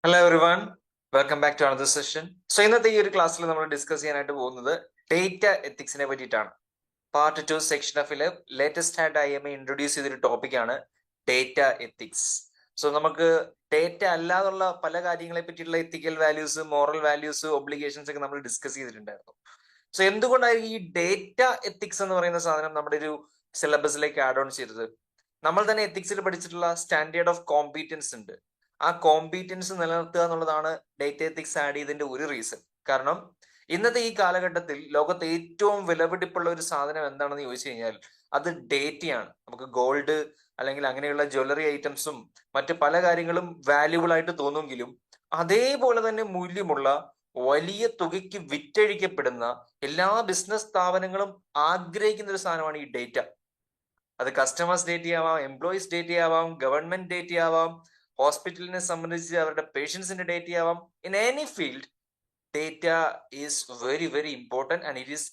Hello everyone, welcome back to another session. So ഇന്നത്തെ ഈ ഒരു ക്ലാസ്സിൽ നമ്മൾ ഡിസ്കസ് ചെയ്യാനായിട്ട് പോകുന്നത് ഡേറ്റ എത്തിക്സിനെ പറ്റിയിട്ടാണ്. പാർട്ട് 2 സെക്ഷൻ ഓഫില് ലേറ്റസ്റ്റ് ആയിട്ട് IMA ഇൻട്രൊഡ്യൂസ് ചെയ്തൊരു ടോപ്പിക്കാണ് ഡേറ്റ എത്തിക്സ്. സോ നമുക്ക് ഡേറ്റ അല്ലാതുള്ള പല കാര്യങ്ങളെ പറ്റിയിട്ടുള്ള എത്തിക്കൽ വാല്യൂസ്, മോറൽ വാല്യൂസ്, ഒബ്ലിഗേഷൻസ് ഒക്കെ നമ്മൾ ഡിസ്കസ് ചെയ്തിട്ടുണ്ടായിരുന്നു. സോ എന്തുകൊണ്ടായിരിക്കും ഈ ഡേറ്റ എത്തിക്സ് എന്ന് പറയുന്ന സാധനം നമ്മുടെ ഒരു സിലബസിലേക്ക് ആഡ് ഓൺ ചെയ്തത്? നമ്മൾ തന്നെ എത്തിക്സിൽ പഠിച്ചിട്ടുള്ള സ്റ്റാൻഡേർഡ് ഓഫ് കോമ്പീറ്റൻസ് ഉണ്ട്. ആ കോമ്പീറ്റൻസ് നിലനിർത്തുക എന്നുള്ളതാണ് ഡേറ്റ എത്തിക്സ് ആഡ് ചെയ്തതിന്റെ ഒരു റീസൺ. കാരണം ഇന്നത്തെ ഈ കാലഘട്ടത്തിൽ ലോകത്ത് ഏറ്റവും വിലപിടിപ്പുള്ള ഒരു സാധനം എന്താണെന്ന് ചോദിച്ചു കഴിഞ്ഞാൽ അത് ഡേറ്റയാണ്. നമുക്ക് ഗോൾഡ് അല്ലെങ്കിൽ അങ്ങനെയുള്ള ജ്വല്ലറി ഐറ്റംസും മറ്റു പല കാര്യങ്ങളും വാല്യുബിൾ ആയിട്ട് തോന്നുമെങ്കിലും അതേപോലെ തന്നെ മൂല്യമുള്ള വലിയ തുകയ്ക്ക് വിറ്റഴിക്കപ്പെടുന്ന എല്ലാ ബിസിനസ് സ്ഥാപനങ്ങളും ആഗ്രഹിക്കുന്ന ഒരു സാധനമാണ് ഈ ഡേറ്റ. അത് കസ്റ്റമേഴ്സ് ഡേറ്റ ആവാം, എംപ്ലോയീസ് ഡേറ്റ ആവാം, ഗവൺമെന്റ് ഡേറ്റ ആവാം, ഹോസ്പിറ്റലിനെ സംബന്ധിച്ച് അവരുടെ പേഷ്യൻസിന്റെ ഡേറ്റ ആവാം. In any field data is very very important and it is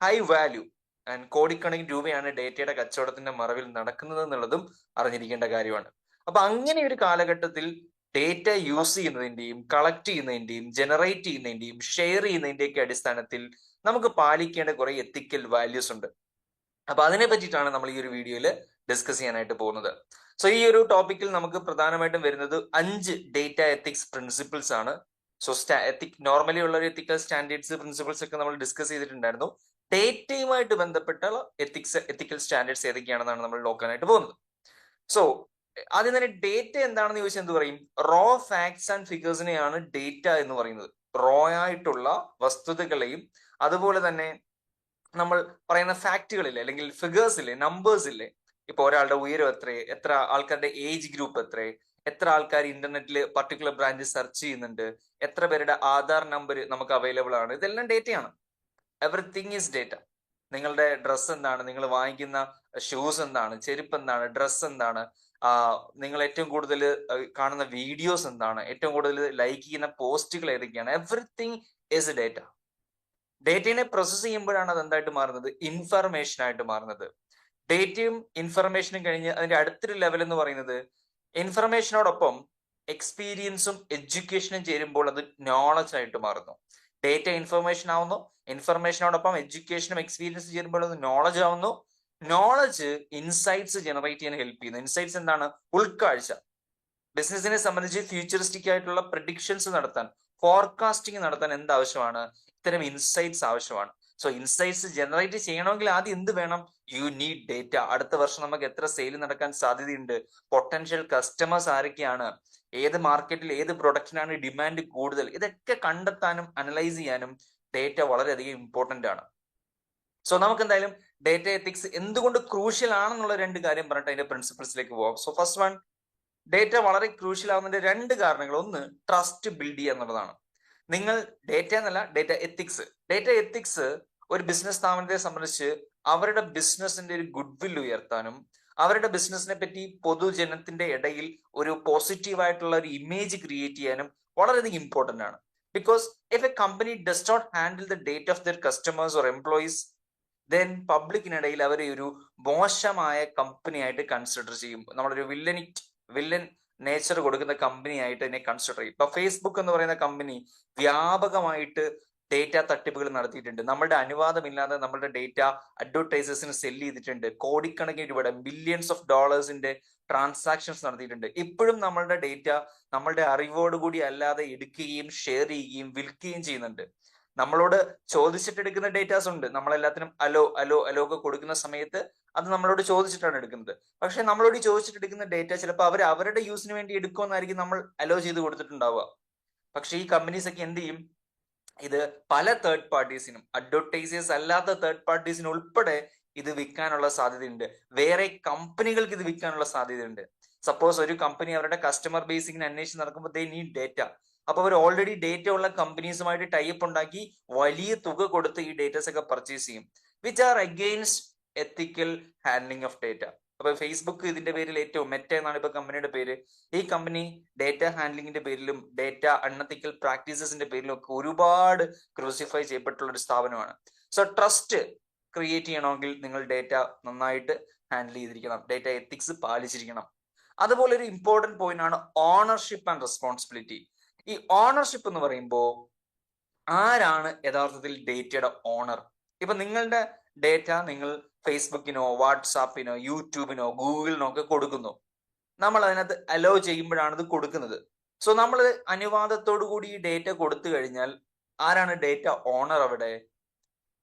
high value. And കോടിക്കണക്കിന് രൂപയാണ് ഡേറ്റയുടെ കച്ചവടത്തിന്റെ മറവിൽ നടക്കുന്നത് എന്നുള്ളതും അറിഞ്ഞിരിക്കേണ്ട കാര്യമാണ്. അപ്പൊ അങ്ങനെ ഒരു കാലഘട്ടത്തിൽ ഡേറ്റ യൂസ് ചെയ്യുന്നതിന്റെയും കളക്ട് ചെയ്യുന്നതിന്റെയും ജനറേറ്റ് ചെയ്യുന്നതിന്റെയും ഷെയർ ചെയ്യുന്നതിന്റെയൊക്കെ അടിസ്ഥാനത്തിൽ നമുക്ക് പാലിക്കേണ്ട കുറെ എത്തിക്കൽ വാല്യൂസ് ഉണ്ട്. അപ്പൊ അതിനെ പറ്റിയിട്ടാണ് നമ്മൾ ഈ ഒരു വീഡിയോയിൽ ഡിസ്കസ് ചെയ്യാനായിട്ട് പോകുന്നത്. സോ ഈ ഒരു ടോപ്പിക്കിൽ നമുക്ക് പ്രധാനമായിട്ടും വരുന്നത് 5 ഡേറ്റ എത്തിക്സ് പ്രിൻസിപ്പിൾസ് ആണ്. സോ നോർമലി ഉള്ള ഒരു എത്തിക്കൽ സ്റ്റാൻഡേർഡ്സ് പ്രിൻസിപ്പിൾസ് ഒക്കെ നമ്മൾ ഡിസ്കസ് ചെയ്തിട്ടുണ്ടായിരുന്നു. ഡേറ്റയുമായിട്ട് ബന്ധപ്പെട്ട എത്തിക്കൽ സ്റ്റാൻഡേർഡ്സ് ഏതൊക്കെയാണെന്നാണ് നമ്മൾ നോക്കാനായിട്ട് പോകുന്നത്. സോ ആദ്യം തന്നെ ഡേറ്റ എന്താണെന്ന് ചോദിച്ചാൽ എന്ത് പറയും? റോ ഫാക്ട്സ് ആൻഡ് ഫിഗേഴ്സിനെയാണ് ഡേറ്റ എന്ന് പറയുന്നത്. റോ ആയിട്ടുള്ള വസ്തുതകളെയും അതുപോലെ തന്നെ നമ്മൾ പറയുന്ന ഫാക്റ്റുകളില്ലേ അല്ലെങ്കിൽ ഫിഗേഴ്സ് ഇല്ലേ, നമ്പേഴ്സ് ഇല്ലേ, ഇപ്പൊ ഒരാളുടെ ഉയരം എത്ര ആൾക്കാരുടെ ഏജ് ഗ്രൂപ്പ് എത്ര ആൾക്കാർ ഇന്റർനെറ്റിൽ പർട്ടിക്കുലർ ബ്രാഞ്ച് സെർച്ച് ചെയ്യുന്നുണ്ട്, എത്ര പേരുടെ ആധാർ നമ്പർ നമുക്ക് അവൈലബിൾ ആണ്, ഇതെല്ലാം ഡേറ്റയാണ്. Everything is data. നിങ്ങളുടെ ഡ്രസ്സ് എന്താണ്, നിങ്ങൾ വാങ്ങിക്കുന്ന ഷൂസ് എന്താണ്, ചെരുപ്പ് എന്താണ്, ഡ്രസ്സ് എന്താണ്, നിങ്ങൾ ഏറ്റവും കൂടുതൽ കാണുന്ന വീഡിയോസ് എന്താണ്, ഏറ്റവും കൂടുതൽ ലൈക്ക് ചെയ്യുന്ന പോസ്റ്റുകൾ ഏതൊക്കെയാണ്, എവറിത്തിങ് ഈസ് ഡേറ്റ. ഡേറ്റയെ പ്രോസസ് ചെയ്യുമ്പോഴാണ് അത് എന്തായിട്ട് മാറുന്നത്? ഇൻഫർമേഷൻ ആയിട്ട് മാറുന്നത്. ഡേറ്റയും ഇൻഫർമേഷനും കഴിഞ്ഞ് അതിന്റെ അടുത്തൊരു ലെവൽ എന്ന് പറയുന്നത് ഇൻഫർമേഷനോടൊപ്പം എക്സ്പീരിയൻസും എഡ്യൂക്കേഷനും ചേരുമ്പോൾ അത് നോളജ് ആയിട്ട് മാറുന്നു. ഡേറ്റ ഇൻഫർമേഷൻ ആവുന്നു, ഇൻഫർമേഷനോടൊപ്പം എഡ്യൂക്കേഷനും എക്സ്പീരിയൻസും ചേരുമ്പോൾ അത് നോളജ് ആവുന്നു. നോളജ് ഇൻസൈറ്റ്സ് ജനറേറ്റ് ചെയ്യാൻ ഹെൽപ്പ് ചെയ്യുന്നു. ഇൻസൈറ്റ്സ് എന്താണ്? ഉൾക്കാഴ്ച. ബിസിനസിനെ സംബന്ധിച്ച് ഫ്യൂച്ചറിസ്റ്റിക് ആയിട്ടുള്ള പ്രഡിക്ഷൻസ് നടത്താൻ, ഫോർകാസ്റ്റിംഗ് നടത്താൻ എന്താവശ്യമാണ്? ഇത്തരം ഇൻസൈറ്റ്സ് ആവശ്യമാണ്. സോ ഇൻസൈറ്റ്സ് ജനറേറ്റ് ചെയ്യണമെങ്കിൽ ആദ്യം എന്ത് വേണം? You need data. അടുത്ത വർഷം നമുക്ക് എത്ര സെയിൽ നടക്കാൻ സാധ്യതയുണ്ട്, പൊട്ടൻഷ്യൽ കസ്റ്റമേഴ്സ് ആരൊക്കെയാണ്, ഏത് മാർക്കറ്റിൽ ഏത് പ്രൊഡക്റ്റിനാണ് ഡിമാൻഡ് കൂടുതൽ, ഇതൊക്കെ കണ്ടെത്താനും അനലൈസ് ചെയ്യാനും ഡേറ്റ വളരെയധികം ഇമ്പോർട്ടന്റ് ആണ്. സോ നമുക്ക് എന്തായാലും ഡേറ്റ എത്തിക്സ് എന്തുകൊണ്ട് ക്രൂഷ്യൽ ആണെന്നുള്ള 2 കാര്യം പറഞ്ഞിട്ട് അതിന്റെ പ്രിൻസിപ്പിൾസിലേക്ക് പോവാം. സോ ഫസ്റ്റ് വൺ, ഡേറ്റ വളരെ ക്രൂഷ്യൽ ആവുന്നതിന്റെ 2 കാരണങ്ങൾ. ഒന്ന്, ട്രസ്റ്റ് ബിൽഡ് ചെയ്യുക എന്നുള്ളതാണ്. നിങ്ങൾ ഡേറ്റ എന്നല്ല, ഡേറ്റ എത്തിക്സ്. ഡേറ്റ എത്തിക്സ് ഒരു ബിസിനസ് സ്ഥാപനത്തെ സംബന്ധിച്ച് അവരുടെ ബിസിനസിന്റെ ഒരു ഗുഡ് വിൽ ഉയർത്താനും അവരുടെ ബിസിനസിനെ പറ്റി പൊതുജനത്തിന്റെ ഇടയിൽ ഒരു പോസിറ്റീവ് ആയിട്ടുള്ള ഒരു ഇമേജ് ക്രിയേറ്റ് ചെയ്യാനും വളരെയധികം ഇമ്പോർട്ടന്റ് ആണ്. Because if a company does not handle the data of their customers or employees, then പബ്ലിക്കിനിടയിൽ അവരെ ഒരു മോശമായ കമ്പനി ആയിട്ട് കൺസിഡർ ചെയ്യും. നമ്മളൊരു വില്ലൻ നേച്ചർ കൊടുക്കുന്ന കമ്പനി ആയിട്ട് ഇതിനെ കൺസിഡർ ചെയ്യും. ഇപ്പൊ ഫേസ്ബുക്ക് എന്ന് പറയുന്ന കമ്പനി വ്യാപകമായിട്ട് ഡേറ്റ തട്ടിപ്പുകൾ നടത്തിയിട്ടുണ്ട്. നമ്മളുടെ അനുവാദമില്ലാതെ നമ്മളുടെ ഡേറ്റ അഡ്വർടൈസേഴ്സിന് സെല് ചെയ്തിട്ടുണ്ട്. കോടിക്കണക്കിന് രൂപയുടെ ബില്യൺസ് ഓഫ് ഡോളേഴ്സിന്റെ ട്രാൻസാക്ഷൻസ് നടത്തിയിട്ടുണ്ട്. ഇപ്പോഴും നമ്മളുടെ ഡേറ്റ നമ്മളുടെ അറിവോടുകൂടി അല്ലാതെ എടുക്കുകയും ഷെയർ ചെയ്യുകയും വിൽക്കുകയും ചെയ്യുന്നുണ്ട്. നമ്മളോട് ചോദിച്ചിട്ട് എടുക്കുന്ന ഡേറ്റാസ് ഉണ്ട്. നമ്മളെല്ലാത്തിനും അലോ അലോ അലോ ഒക്കെ കൊടുക്കുന്ന സമയത്ത് അത് നമ്മളോട് ചോദിച്ചിട്ടാണ് എടുക്കുന്നത്. പക്ഷെ നമ്മളോട് ചോദിച്ചിട്ട് എടുക്കുന്ന ഡേറ്റ ചിലപ്പോൾ അവർ അവരുടെ യൂസിന് വേണ്ടി എടുക്കുമെന്നായിരിക്കും നമ്മൾ അലോ ചെയ്ത് കൊടുത്തിട്ടുണ്ടാവുക. പക്ഷെ ഈ കമ്പനീസ് ഒക്കെ എന്ത് ചെയ്യും? ഇത് പല തേർഡ് പാർട്ടീസിനും, അഡ്വർടൈസേഴ്സ് അല്ലാത്ത തേർഡ് പാർട്ടീസിന് ഉൾപ്പെടെ ഇത് വിൽക്കാനുള്ള സാധ്യതയുണ്ട്. വേറെ കമ്പനികൾക്ക് ഇത് വിൽക്കാനുള്ള സാധ്യതയുണ്ട്. സപ്പോസ് ഒരു കമ്പനി അവരുടെ കസ്റ്റമർ ബേസിങ്ങിനെ അന്വേഷിച്ച് നടക്കുമ്പോൾ ദേ നീഡ് ഡേറ്റ. അപ്പൊ അവർ ഓൾറെഡി ഡേറ്റ ഉള്ള കമ്പനീസുമായിട്ട് ടൈപ്പ് ഉണ്ടാക്കി വലിയ തുക കൊടുത്ത് ഈ ഡേറ്റാസ് ഒക്കെ പർച്ചേസ് ചെയ്യും, which are against ethical handling of data. അപ്പൊ ഫേസ്ബുക്ക് ഇതിന്റെ പേരിൽ ഏറ്റവും, മെറ്റ എന്നാണ് ഇപ്പൊ കമ്പനിയുടെ പേര്, ഈ കമ്പനി ഡേറ്റ ഹാൻഡ്ലിംഗിന്റെ പേരിലും ഡേറ്റ അൺഎത്തിക്കൽ പ്രാക്ടീസസിന്റെ പേരിലും ഒക്കെ ഒരുപാട് ക്രൂസിഫൈ ചെയ്യപ്പെട്ടുള്ള ഒരു സ്ഥാപനമാണ്. സോ ട്രസ്റ്റ് ക്രിയേറ്റ് ചെയ്യണമെങ്കിൽ നിങ്ങൾ ഡേറ്റ നന്നായിട്ട് ഹാൻഡിൽ ചെയ്തിരിക്കണം, ഡേറ്റ എത്തിക്സ് പാലിച്ചിരിക്കണം. അതുപോലെ ഒരു ഇമ്പോർട്ടന്റ് പോയിന്റ് ആണ് ഓണർഷിപ്പ് ആൻഡ് റെസ്പോൺസിബിലിറ്റി. ഈ ഓണർഷിപ്പ് എന്ന് പറയുമ്പോൾ ആരാണ് യഥാർത്ഥത്തിൽ ഡേറ്റയുടെ ഓണർ? ഇപ്പൊ നിങ്ങളുടെ ഡേറ്റ നിങ്ങൾ ഫേസ്ബുക്കിനോ വാട്സാപ്പിനോ യൂട്യൂബിനോ ഗൂഗിളിനോ ഒക്കെ കൊടുക്കുന്നു. നമ്മൾ അതിനകത്ത് അലോ ചെയ്യുമ്പോഴാണ് ഇത് കൊടുക്കുന്നത്. സോ നമ്മൾ അനുവാദത്തോടു കൂടി ഈ ഡേറ്റ കൊടുത്തു കഴിഞ്ഞാൽ ആരാണ് ഡേറ്റ ഓണർ അവിടെ?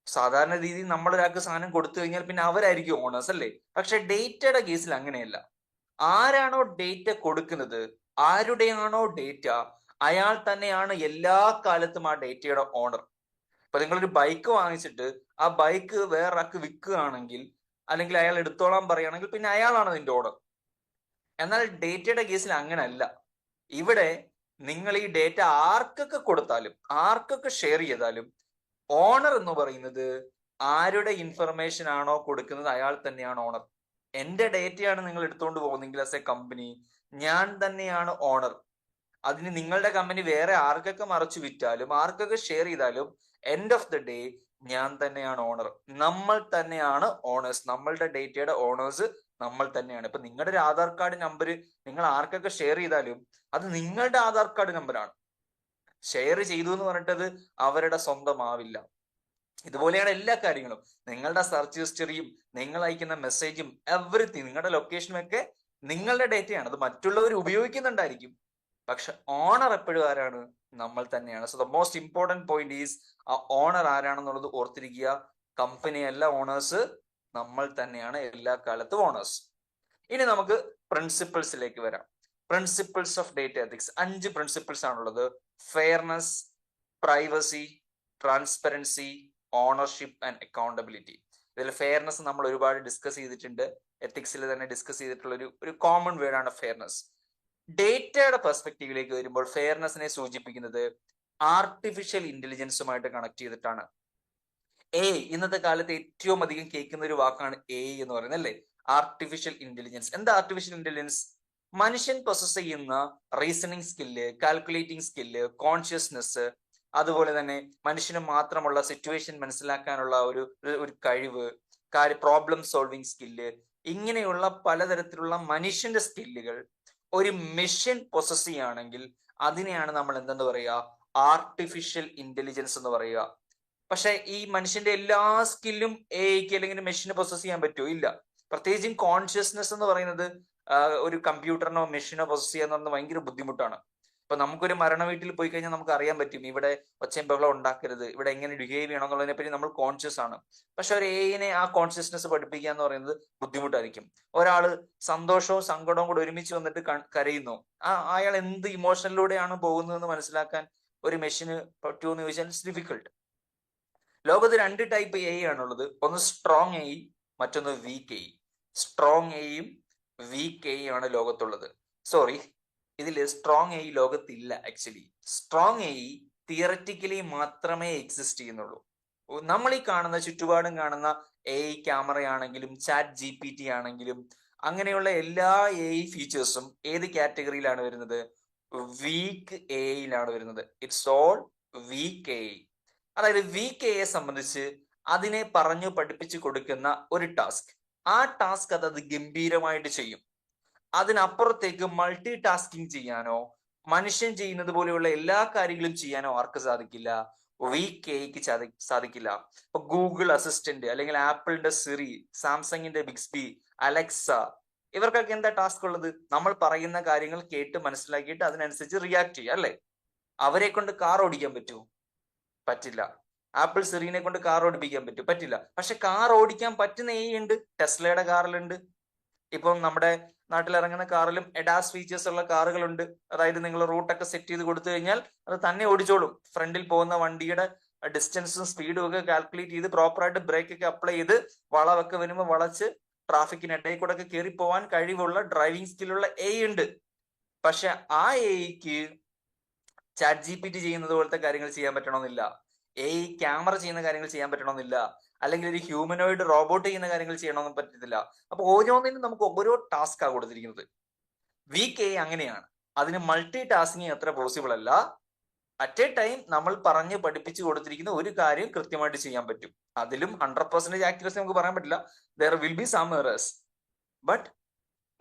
സാധാരണ രീതിയിൽ നമ്മൾ ഒരാൾക്ക് സാധനം കൊടുത്തു കഴിഞ്ഞാൽ പിന്നെ അവരായിരിക്കും ഓണേഴ്സ് അല്ലേ? പക്ഷെ ഡേറ്റയുടെ കേസിൽ അങ്ങനെയല്ല. ആരാണോ ഡേറ്റ കൊടുക്കുന്നത്, ആരുടെയാണോ ഡേറ്റ, അയാൾ തന്നെയാണ് എല്ലാ കാലത്തും ആ ഡേറ്റയുടെ ഓണർ. ഇപ്പൊ നിങ്ങളൊരു ബൈക്ക് വാങ്ങിച്ചിട്ട് ആ ബൈക്ക് വേറൊരാൾക്ക് വിൽക്കുകയാണെങ്കിൽ അല്ലെങ്കിൽ അയാൾ എടുത്തോളാൻ പറയുകയാണെങ്കിൽ പിന്നെ അയാളാണ് അതിന്റെ ഓണർ. എന്നാൽ ഡേറ്റയുടെ കേസിൽ അങ്ങനല്ല. ഇവിടെ നിങ്ങൾ ഈ ഡേറ്റ ആർക്കൊക്കെ കൊടുത്താലും ആർക്കൊക്കെ ഷെയർ ചെയ്താലും ഓണർ എന്ന് പറയുന്നത് ആരുടെ ഇൻഫർമേഷൻ ആണോ കൊടുക്കുന്നത് അയാൾ തന്നെയാണ് ഓണർ. എന്റെ ഡേറ്റയാണ് നിങ്ങൾ എടുത്തുകൊണ്ട് പോകുന്നെങ്കിൽ ആസ് എ കമ്പനി ഞാൻ തന്നെയാണ് ഓണർ. അതിന് നിങ്ങളുടെ കമ്പനി വേറെ ആർക്കൊക്കെ മറച്ചു വിറ്റാലും ആർക്കൊക്കെ ഷെയർ ചെയ്താലും എൻഡ് ഓഫ് ദ ഡേ ഞാൻ തന്നെയാണ് ഓണർ. നമ്മൾ തന്നെയാണ് ഓണേഴ്സ്. നമ്മളുടെ ഡേറ്റയുടെ ഓണേഴ്സ് നമ്മൾ തന്നെയാണ്. ഇപ്പൊ നിങ്ങളുടെ ഒരു ആധാർ കാർഡ് നമ്പർ നിങ്ങൾ ആർക്കൊക്കെ ഷെയർ ചെയ്താലും അത് നിങ്ങളുടെ ആധാർ കാർഡ് നമ്പറാണ്. ഷെയർ ചെയ്തു എന്ന് പറഞ്ഞിട്ടത് അവരുടെ സ്വന്തമാവില്ല. ഇതുപോലെയാണ് എല്ലാ കാര്യങ്ങളും. നിങ്ങളുടെ സെർച്ച് ഹിസ്റ്ററിയും നിങ്ങൾ അയക്കുന്ന മെസ്സേജും എവറിത്തിങ്, നിങ്ങളുടെ ലൊക്കേഷനും ഒക്കെ നിങ്ങളുടെ ഡേറ്റയാണ്. അത് മറ്റുള്ളവർ ഉപയോഗിക്കുന്നുണ്ടായിരിക്കും, പക്ഷെ ഓണർ എപ്പോഴും ആരാണ്? നമ്മൾ തന്നെയാണ്. So the most important point is ആ ഓണർ ആരാണെന്നുള്ളത് ഓർത്തിരിക്കുക. കമ്പനി അല്ല ഓണേഴ്സ്, നമ്മൾ തന്നെയാണ് എല്ലാ കാലത്തും ഓണേഴ്സ്. ഇനി നമുക്ക് പ്രിൻസിപ്പിൾസിലേക്ക് വരാം. Principles of data ethics 5 principles ആണുള്ളത്. Fairness, privacy, transparency, ownership and accountability. ഇതിൽ ഫെയർനെസ് നമ്മൾ ഒരുപാട് ഡിസ്കസ് ചെയ്തിട്ടുണ്ട്. എത്തിക്സിൽ തന്നെ ഡിസ്കസ് ചെയ്തിട്ടുള്ള ഒരു കോമൺ വേർഡ് ആണ് ഫെയർനെസ്. ഡേറ്റയുടെ പെർസ്പെക്റ്റീവിലേക്ക് വരുമ്പോൾ ഫെയർനെസ്സിനെ സൂചിപ്പിക്കുന്നത് ആർട്ടിഫിഷ്യൽ ഇന്റലിജൻസുമായിട്ട് കണക്ട് ചെയ്തിട്ടാണ്. ഇന്നത്തെ കാലത്ത് ഏറ്റവും അധികം കേൾക്കുന്ന ഒരു വാക്കാണ് എന്ന് പറയുന്നത് അല്ലേ? Artificial intelligence. എന്താ ആർട്ടിഫിഷ്യൽ ഇന്റലിജൻസ്? മനുഷ്യൻ പ്രൊസസ് ചെയ്യുന്ന reasoning skill, calculating skill, consciousness, അതുപോലെ തന്നെ മനുഷ്യന് മാത്രമുള്ള സിറ്റുവേഷൻ മനസ്സിലാക്കാനുള്ള ഒരു കഴിവ്, പ്രോബ്ലം സോൾവിങ് സ്കില്ല്, ഇങ്ങനെയുള്ള പലതരത്തിലുള്ള മനുഷ്യന്റെ സ്കില്ലുകൾ ഒരു മെഷീൻ പൊസസ് ചെയ്യുകയാണെങ്കിൽ അതിനെയാണ് നമ്മൾ എന്തെന്ന് പറയുക? ആർട്ടിഫിഷ്യൽ ഇന്റലിജൻസ് എന്ന് പറയുക. പക്ഷെ ഈ മനുഷ്യന്റെ എല്ലാ സ്കില്ലും എഐക്ക് അല്ലെങ്കിൽ മെഷീന് പൊസസ് ചെയ്യാൻ പറ്റുമോ? ഇല്ല. പ്രത്യേകിച്ചും കോൺഷ്യസ്നെസ് എന്ന് പറയുന്നത് ഒരു കമ്പ്യൂട്ടറിനോ മെഷീനോ പൊസസ് ചെയ്യാന്ന് പറഞ്ഞാൽ ഭയങ്കര ബുദ്ധിമുട്ടാണ്. ഇപ്പൊ നമുക്കൊരു മരണ വീട്ടിൽ പോയി കഴിഞ്ഞാൽ നമുക്ക് അറിയാൻ പറ്റും ഇവിടെ ഒച്ചയും ബഹളം ഉണ്ടാക്കരുത്, ഇവിടെ എങ്ങനെ ബിഹേവ് ചെയ്യണം എന്നുള്ളതിനെ പറ്റി നമ്മൾ കോൺഷ്യസ് ആണ്. പക്ഷെ ഒരു എഐനെ ആ കോൺഷ്യസ്നെസ് പഠിപ്പിക്കുക എന്ന് പറയുന്നത് ബുദ്ധിമുട്ടായിരിക്കും. ഒരാള് സന്തോഷവും സങ്കടവും കൂടെ ഒരുമിച്ച് വന്നിട്ട് കരയുന്നു, അയാൾ എന്ത് ഇമോഷനിലൂടെയാണ് പോകുന്നതെന്ന് മനസ്സിലാക്കാൻ ഒരു മെഷീന് പറ്റുമോ എന്ന് ചോദിച്ചാൽ ഇറ്റ്സ് ഡിഫിക്കൾട്ട്. ലോകത്ത് 2 ടൈപ്പ് എ ആണുള്ളത്. ഒന്ന് സ്ട്രോങ് എ, മറ്റൊന്ന് വീക്ക് എ. സ്ട്രോങ് എയും വീക്ക് എ ആണ് ലോകത്തുള്ളത്. സോറി, ഇതിൽ സ്ട്രോങ് എ ലോകത്തില്ല. ആക്ച്വലി സ്ട്രോങ് എ തിയററ്റിക്കലി മാത്രമേ എക്സിസ്റ്റ് ചെയ്യുന്നുള്ളൂ. നമ്മൾ ഈ കാണുന്ന ചുറ്റുപാടും കാണുന്ന എ ക്യാമറയാണെങ്കിലും ചാറ്റ് GPT ആണെങ്കിലും അങ്ങനെയുള്ള എല്ലാ എ ഫീച്ചേഴ്സും ഏത് കാറ്റഗറിയിലാണ് വരുന്നത്? വീക്ക് എയിലാണ് വരുന്നത്. It's all week A. അതായത് വീക്ക് എയെ സംബന്ധിച്ച് അതിനെ പറഞ്ഞു പഠിപ്പിച്ചു കൊടുക്കുന്ന ഒരു ടാസ്ക്, ആ ടാസ്ക് അത് ഗംഭീരമായിട്ട് ചെയ്യും. അതിനപ്പുറത്തേക്ക് മൾട്ടി ടാസ്കിങ് ചെയ്യാനോ മനുഷ്യൻ ചെയ്യുന്നത് പോലെയുള്ള എല്ലാ കാര്യങ്ങളും ചെയ്യാനോ ആർക്ക് സാധിക്കില്ല? വീക്ക് എയ്ക്ക് സാധിക്കില്ല. ഇപ്പൊ ഗൂഗിൾ അസിസ്റ്റന്റ് അല്ലെങ്കിൽ ആപ്പിളിന്റെ സിറി, സാംസങ്ങിന്റെ ബിക്സ്ബി, അലക്സ, ഇവർക്കൊക്കെ എന്താ ടാസ്ക് ഉള്ളത്? നമ്മൾ പറയുന്ന കാര്യങ്ങൾ കേട്ട് മനസ്സിലാക്കിയിട്ട് അതിനനുസരിച്ച് റിയാക്ട് ചെയ്യുക അല്ലേ? അവരെ കൊണ്ട് കാർ ഓടിക്കാൻ പറ്റുമോ? പറ്റില്ല. ആപ്പിൾ സിറിനെ കൊണ്ട് കാർ ഓടിപ്പിക്കാൻ പറ്റും? പറ്റില്ല. പക്ഷെ കാർ ഓടിക്കാൻ പറ്റുന്ന ഉണ്ട്. ടെസ്ലയുടെ കാറിലുണ്ട്. ഇപ്പം നമ്മുടെ നാട്ടിൽ ഇറങ്ങുന്ന കാറിലും എഡാസ് ഫീച്ചേഴ്സ് ഉള്ള കാറുകളുണ്ട്. അതായത് നിങ്ങൾ റൂട്ടൊക്കെ സെറ്റ് ചെയ്ത് കൊടുത്തു കഴിഞ്ഞാൽ അത് തന്നെ ഓടിച്ചോളും. ഫ്രണ്ടിൽ പോകുന്ന വണ്ടിയുടെ ഡിസ്റ്റൻസും സ്പീഡും ഒക്കെ കാൽക്കുലേറ്റ് ചെയ്ത് പ്രോപ്പറായിട്ട് ബ്രേക്ക് ഒക്കെ അപ്ലൈ ചെയ്ത് വളവൊക്കെ വരുമ്പോൾ വളച്ച് ട്രാഫിക്കിനിടയിൽ കൂടെ ഒക്കെ കയറി പോകാൻ കഴിവുള്ള ഡ്രൈവിംഗ് സ്കില്ലുള്ള ഉണ്ട്. പക്ഷെ ആ എക്ക് ചാറ്റ് GPT ചെയ്യുന്നത് പോലത്തെ കാര്യങ്ങൾ ചെയ്യാൻ പറ്റണമെന്നില്ല. ക്യാമറ ചെയ്യുന്ന കാര്യങ്ങൾ ചെയ്യാൻ പറ്റണമെന്നില്ല. അല്ലെങ്കിൽ ഒരു ഹ്യൂമനോയിഡ് റോബോട്ട് ചെയ്യുന്ന കാര്യങ്ങൾ ചെയ്യണമെന്നും പറ്റത്തില്ല. അപ്പൊ ഓരോന്നിനും നമുക്ക് ഓരോ ടാസ്കാ കൊടുത്തിരിക്കുന്നത്. വീക്ക് അങ്ങനെയാണ്. അതിന് മൾട്ടി ടാസ്കിങ് അത്ര പോസിബിൾ അല്ല. അറ്റ് എ ടൈം നമ്മൾ പറഞ്ഞ് പഠിപ്പിച്ചു കൊടുത്തിരിക്കുന്ന ഒരു കാര്യം കൃത്യമായിട്ട് ചെയ്യാൻ പറ്റും. അതിലും 100% ആക്യുറസി നമുക്ക് പറയാൻ പറ്റില്ല. There will be some errors. But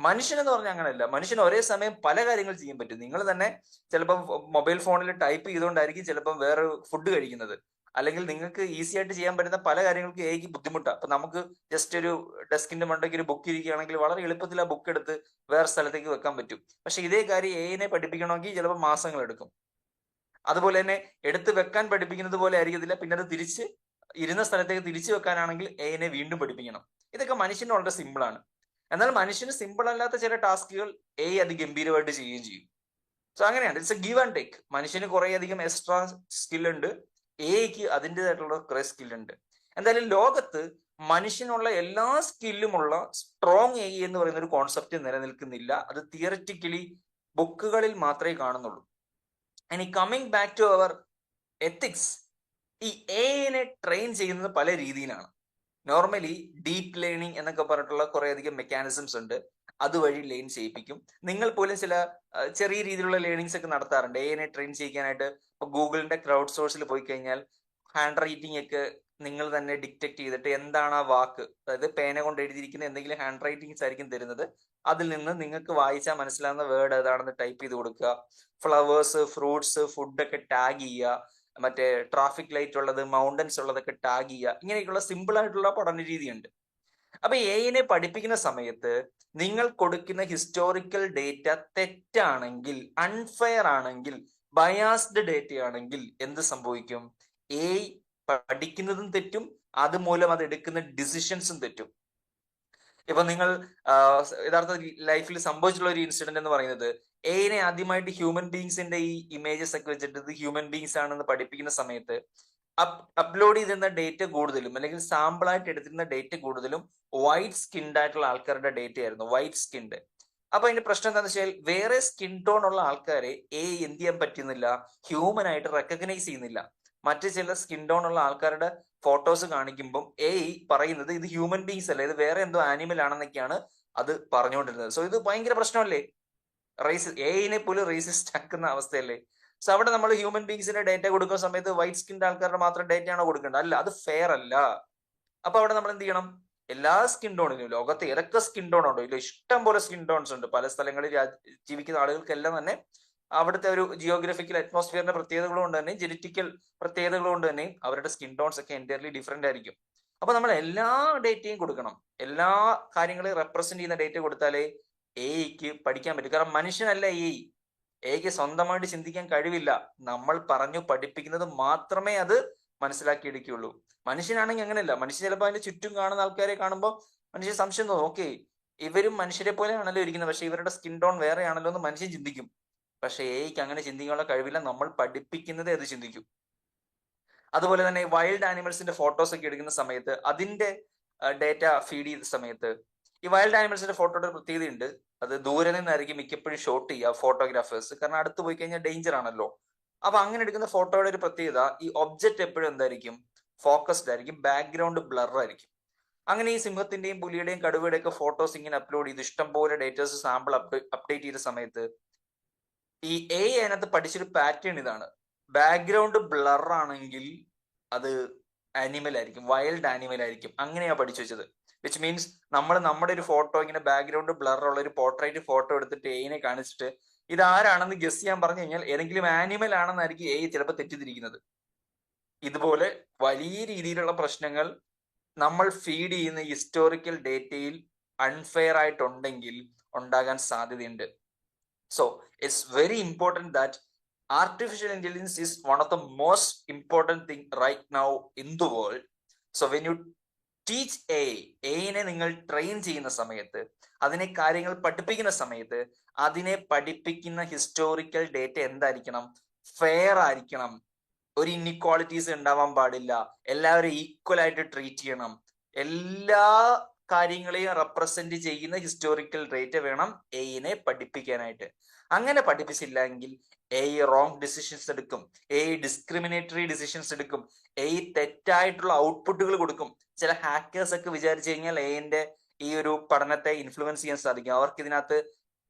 മനുഷ്യൻ എന്ന് പറഞ്ഞാൽ അങ്ങനെയല്ല. മനുഷ്യന് ഒരേ സമയം പല കാര്യങ്ങൾ ചെയ്യാൻ പറ്റും. നിങ്ങൾ തന്നെ ചിലപ്പം മൊബൈൽ ഫോണിൽ ടൈപ്പ് ചെയ്തുകൊണ്ടായിരിക്കും ചിലപ്പം വേറെ ഫുഡ് കഴിക്കുന്നത്. അല്ലെങ്കിൽ നിങ്ങൾക്ക് ഈസി ആയിട്ട് ചെയ്യാൻ പറ്റുന്ന പല കാര്യങ്ങൾക്ക് എഐക്ക് ബുദ്ധിമുട്ടാണ്. അപ്പൊ നമുക്ക് ജസ്റ്റ് ഒരു ഡെസ്കിന്റെ മണ്ടയ്ക്ക് ഒരു ബുക്ക് ഇരിക്കുകയാണെങ്കിൽ വളരെ എളുപ്പത്തിൽ ആ ബുക്ക് എടുത്ത് വേറെ സ്ഥലത്തേക്ക് വെക്കാൻ പറ്റും. പക്ഷെ ഇതേ കാര്യം എഐനെ പഠിപ്പിക്കണമെങ്കിൽ ചിലപ്പോൾ മാസങ്ങൾ എടുക്കും. അതുപോലെ തന്നെ എടുത്ത് വെക്കാൻ പഠിപ്പിക്കുന്നത് പോലെ ആയിരിക്കത്തില്ല, പിന്നെ അത് തിരിച്ച് ഇരുന്ന സ്ഥലത്തേക്ക് തിരിച്ചു വെക്കാനാണെങ്കിൽ എഐനെ വീണ്ടും പഠിപ്പിക്കണം. ഇതൊക്കെ മനുഷ്യന് വളരെ സിമ്പിൾ ആണ്. എന്നാൽ മനുഷ്യന് സിമ്പിൾ അല്ലാത്ത ചില ടാസ്കുകൾ എഐ അതിഗംഭീരമായിട്ട് ചെയ്യുകയും ചെയ്യും. സോ അങ്ങനെയാണ്, it's A give and take. മനുഷ്യന് കുറെ അധികം എക്സ്ട്രാ സ്കിൽ ഉണ്ട്, എഐക്ക് അതിൻ്റെതായിട്ടുള്ള കുറെ സ്കിൽ ഉണ്ട്. എന്തായാലും ലോകത്ത് മനുഷ്യനുള്ള എല്ലാ സ്കില്ലുമുള്ള സ്ട്രോങ് എഐ എന്ന് പറയുന്ന ഒരു കോൺസെപ്റ്റ് നിലനിൽക്കുന്നില്ല. അത് തിയററ്റിക്കലി ബുക്കുകളിൽ മാത്രമേ കാണുന്നുള്ളൂ. ഇനി coming back to our ethics, ഈ എഐനെ ട്രെയിൻ ചെയ്യുന്നത് പല രീതിയിലാണ്. നോർമലി ഡീപ്പ് ലേണിംഗ് എന്നൊക്കെ പറഞ്ഞിട്ടുള്ള കുറെ അധികം മെക്കാനിസംസ് ഉണ്ട്. അതുവഴി ലേൺ ചെയ്യിപ്പിക്കും. നിങ്ങൾ പോലും ചില ചെറിയ രീതിയിലുള്ള ലേണിങ്സ് ഒക്കെ നടത്താറുണ്ട് എഐനെ ട്രെയിൻ ചെയ്യിക്കാനായിട്ട്. ഇപ്പൊ ഗൂഗിളിന്റെ ക്രൗഡ് സോഴ്സിൽ പോയി കഴിഞ്ഞാൽ ഹാൻഡ് റൈറ്റിംഗ് ഒക്കെ നിങ്ങൾ തന്നെ ഡിറ്റക്ട് ചെയ്തിട്ട് എന്താണ് ആ വാക്ക്, അതായത് പേന കൊണ്ട് എഴുതിയിരിക്കുന്ന എന്തെങ്കിലും ഹാൻഡ് റൈറ്റിംഗ്സ് ആയിരിക്കും തരുന്നത്. അതിൽ നിന്ന് നിങ്ങൾക്ക് വായിച്ചാൽ മനസ്സിലാവുന്ന വേർഡ് ഏതാണെന്ന് ടൈപ്പ് ചെയ്ത് കൊടുക്കുക. ഫ്ലവേഴ്സ്, ഫ്രൂട്ട്സ്, ഫുഡൊക്കെ ടാഗ് ചെയ്യുക. മറ്റേ ട്രാഫിക് ലൈറ്റ് ഉള്ളത്, മൗണ്ടൻസ് ഉള്ളതൊക്കെ ടാഗ് ചെയ്യുക. ഇങ്ങനെയൊക്കെയുള്ള സിമ്പിൾ ആയിട്ടുള്ള പഠന രീതിയുണ്ട്. അപ്പൊ എഐനെ പഠിപ്പിക്കുന്ന സമയത്ത് നിങ്ങൾ കൊടുക്കുന്ന ഹിസ്റ്റോറിക്കൽ ഡേറ്റ തെറ്റാണെങ്കിൽ, അൺഫെയർ ആണെങ്കിൽ, ബയാസ്ഡ് ഡേറ്റ ആണെങ്കിൽ എന്ത് സംഭവിക്കും? എഐ പഠിക്കുന്നതും തെറ്റും, അതുമൂലം അത് എടുക്കുന്ന ഡിസിഷൻസും തെറ്റും. ഇപ്പൊ നിങ്ങൾ യഥാർത്ഥ ലൈഫിൽ സംഭവിച്ചിട്ടുള്ള ഒരു ഇൻസിഡന്റ് എന്ന് പറയുന്നത്, എഐനെ ആദ്യമായിട്ട് ഹ്യൂമൻ ബീങ്സിന്റെ ഈ ഇമേജസ് ഒക്കെ വെച്ചിട്ട് ഇത് ഹ്യൂമൻ ബീങ്സ് ആണെന്ന് പഠിപ്പിക്കുന്ന സമയത്ത് അപ്ലോഡ് ചെയ്തിരുന്ന ഡേറ്റ കൂടുതലും, അല്ലെങ്കിൽ സാമ്പിൾ ആയിട്ട് എടുത്തിരുന്ന ഡേറ്റ കൂടുതലും വൈറ്റ് സ്കിൻഡ് ആയിട്ടുള്ള ആൾക്കാരുടെ ഡേറ്റ ആയിരുന്നു, വൈറ്റ് സ്കിൻഡ്. അപ്പൊ അതിന്റെ പ്രശ്നം എന്താണെന്ന് വെച്ചാൽ വേറെ സ്കിൻ ടോൺ ഉള്ള ആൾക്കാരെ എന്ത് ചെയ്യാൻ പറ്റുന്നില്ല, ഹ്യൂമൻ ആയിട്ട് റെക്കഗ്നൈസ് ചെയ്യുന്നില്ല. മറ്റു ചില സ്കിൻ ടോൺ ഉള്ള ആൾക്കാരുടെ ഫോട്ടോസ് കാണിക്കുമ്പോൾ പറയുന്നത് ഇത് ഹ്യൂമൻ ബീങ്സ് അല്ല, ഇത് വേറെ എന്തോ ആനിമൽ ആണെന്നൊക്കെയാണ് അത് പറഞ്ഞുകൊണ്ടിരുന്നത്. സോ ഇത് ഭയങ്കര പ്രശ്നമല്ലേ? എഐനെ പോലും റേസിസ്റ്റ് ആക്കുന്ന അവസ്ഥയല്ലേ? സോ അവിടെ നമ്മൾ ഹ്യൂമൻ ബീങ്സിന്റെ ഡേറ്റ കൊടുക്കുന്ന സമയത്ത് വൈറ്റ് സ്കിൻഡ് ആൾക്കാരുടെ മാത്രം ഡേറ്റ ആണോ കൊടുക്കേണ്ടത്? അല്ല, അത് ഫെയർ അല്ല. അപ്പൊ അവിടെ നമ്മൾ എന്ത് ചെയ്യണം? എല്ലാ സ്കിൻ ടോണിനും, ലോകത്ത് ഏതൊക്കെ സ്കിൻ ടോൺ ഉണ്ടോ, ഇല്ല ഇഷ്ടം പോലെ സ്കിൻ ടോൺസ് ഉണ്ട്. പല സ്ഥലങ്ങളിൽ ജീവിക്കുന്ന ആളുകൾക്കെല്ലാം തന്നെ അവിടുത്തെ ഒരു ജിയോഗ്രഫിക്കൽ അറ്റ്മോസ്ഫിയറിന്റെ പ്രത്യേകതകൾ കൊണ്ട് തന്നെ, ജനറ്റിക്കൽ പ്രത്യേകതകൾ കൊണ്ട് തന്നെ അവരുടെ സ്കിൻ ടോൺസ് ഒക്കെ എൻറ്റയർലി ഡിഫറെന്റ് ആയിരിക്കും. അപ്പൊ നമ്മൾ എല്ലാ ഡേറ്റയും കൊടുക്കണം. എല്ലാ കാര്യങ്ങളെയും റെപ്രസെന്റ് ചെയ്യുന്ന ഡേറ്റ കൊടുത്താലേ എഐക്ക് പഠിക്കാൻ പറ്റും. കാരണം മനുഷ്യനല്ല എഐക്ക് സ്വന്തമായിട്ട് ചിന്തിക്കാൻ കഴിവില്ല. നമ്മൾ പറഞ്ഞു പഠിപ്പിക്കുന്നത് മാത്രമേ അത് മനസ്സിലാക്കിയെടുക്കുകയുള്ളൂ. മനുഷ്യനാണെങ്കിൽ അങ്ങനെയല്ല. മനുഷ്യൻ ചിലപ്പോൾ അതിന്റെ ചുറ്റും കാണുന്ന ആൾക്കാരെ കാണുമ്പോൾ മനുഷ്യൻ സംശയം തോന്നും, ഓക്കെ ഇവരും മനുഷ്യരെ പോലെ ആണല്ലോ ഇരിക്കുന്നത്, പക്ഷെ ഇവരുടെ സ്കിൻ ടോൺ വേറെ ആണല്ലോ എന്ന് മനുഷ്യൻ ചിന്തിക്കും. പക്ഷെ എഐക്ക് അങ്ങനെ ചിന്തിക്കാനുള്ള കഴിവില്ല. നമ്മൾ പഠിപ്പിക്കുന്നത് അത് ചിന്തിക്കും. അതുപോലെ തന്നെ വൈൽഡ് ആനിമൽസിന്റെ ഫോട്ടോസ് ഒക്കെ എടുക്കുന്ന സമയത്ത് അതിന്റെ ഡേറ്റ ഫീഡ് ചെയ്ത സമയത്ത് ഈ വൈൽഡ് ആനിമൽസിന്റെ ഫോട്ടോയുടെ ഒരു പ്രത്യേകതയുണ്ട്. അത് ദൂരെ നിന്നായിരിക്കും മിക്കപ്പോഴും ഷോട്ട് ചെയ്യുക ഫോട്ടോഗ്രാഫേഴ്സ്, കാരണം അടുത്ത് പോയി കഴിഞ്ഞാൽ ഡേഞ്ചർ ആണല്ലോ. അപ്പൊ അങ്ങനെ എടുക്കുന്ന ഫോട്ടോയുടെ ഒരു പ്രത്യേകത, ഈ ഒബ്ജക്റ്റ് എപ്പോഴും എന്തായിരിക്കും? ഫോക്കസ്ഡ് ആയിരിക്കും, ബാക്ക്ഗ്രൗണ്ട് ബ്ലർ ആയിരിക്കും. അങ്ങനെ ഈ സിംഹത്തിന്റെയും പുലിയുടെയും കടുവയുടെ ഒക്കെ ഫോട്ടോസ് ഇങ്ങനെ അപ്ലോഡ് ചെയ്ത് ഇഷ്ടംപോലെ ഡേറ്റേഴ്സ് സാമ്പിൾ അപ്ഡേറ്റ് ചെയ്ത സമയത്ത് ഈ അതിനകത്ത് പഠിച്ചൊരു പാറ്റേൺ ഇതാണ്: ബാക്ക്ഗ്രൗണ്ട് ബ്ലർ ആണെങ്കിൽ അത് ആനിമൽ ആയിരിക്കും, വൈൽഡ് ആനിമൽ ആയിരിക്കും. അങ്ങനെയാ പഠിച്ചു വെച്ചത്. വിച്ച് മീൻസ് നമ്മൾ നമ്മുടെ ഒരു ഫോട്ടോ ഇങ്ങനെ ബാക്ക്ഗ്രൗണ്ട് ബ്ലർ ഉള്ള ഒരു പോർട്രേറ്റ് ഫോട്ടോ എടുത്തിട്ട് എഐനെ കാണിച്ചിട്ട് ഇതാരാണെന്ന് ഗസ് ചെയ്യാൻ പറഞ്ഞു കഴിഞ്ഞാൽ ഏതെങ്കിലും ആനിമൽ ആണെന്നായിരിക്കും എഐ ചിലപ്പോൾ തെറ്റിദ്ധരിക്കുന്നത്. ഇതുപോലെ വലിയ രീതിയിലുള്ള പ്രശ്നങ്ങൾ നമ്മൾ ഫീഡ് ചെയ്യുന്ന ഹിസ്റ്റോറിക്കൽ ഡേറ്റയിൽ അൺഫെയർ ആയിട്ടുണ്ടെങ്കിൽ ഉണ്ടാകാൻ സാധ്യതയുണ്ട്. So it's very important that artificial intelligence is one of the most important thing right now in the world. So when you teach AI നിങ്ങൾ ട്രെയിൻ ചെയ്യുന്ന സമയത്ത്, അതിനെ കാര്യങ്ങൾ പഠിപ്പിക്കുന്ന സമയത്ത്, അതിനെ പഠിപ്പിക്കുന്ന ഹിസ്റ്റോറിക്കൽ ഡേറ്റ എന്തായിരിക്കണം? ഫെയർ ആയിരിക്കണം. ഒരു ഇൻഇക്വാളിറ്റീസ് ഉണ്ടാവാൻ പാടില്ല. എല്ലാവരും ഈക്വൽ ആയിട്ട് ട്രീറ്റ് ചെയ്യണം. എല്ലാ കാര്യങ്ങളെയും റെപ്രസെന്റ് ചെയ്യുന്ന ഹിസ്റ്റോറിക്കൽ ഡേറ്റ വേണം എഐനെ പഠിപ്പിക്കാനായിട്ട്. അങ്ങനെ പഠിപ്പിച്ചില്ലെങ്കിൽ എഐ റോങ് ഡിസിഷൻസ് എടുക്കും, എഐ ഡിസ്ക്രിമിനേറ്ററി ഡിസിഷൻസ് എടുക്കും, എഐ തെറ്റായിട്ടുള്ള ഔട്ട്പുട്ടുകൾ കൊടുക്കും. ചില ഹാക്കേഴ്സ് ഒക്കെ വിചാരിച്ചു കഴിഞ്ഞാൽ എഐന്റെ ഈ ഒരു പഠനത്തെ ഇൻഫ്ലുവൻസ് ചെയ്യാൻ സാധിക്കും. അവർക്ക് ഇതിനകത്ത്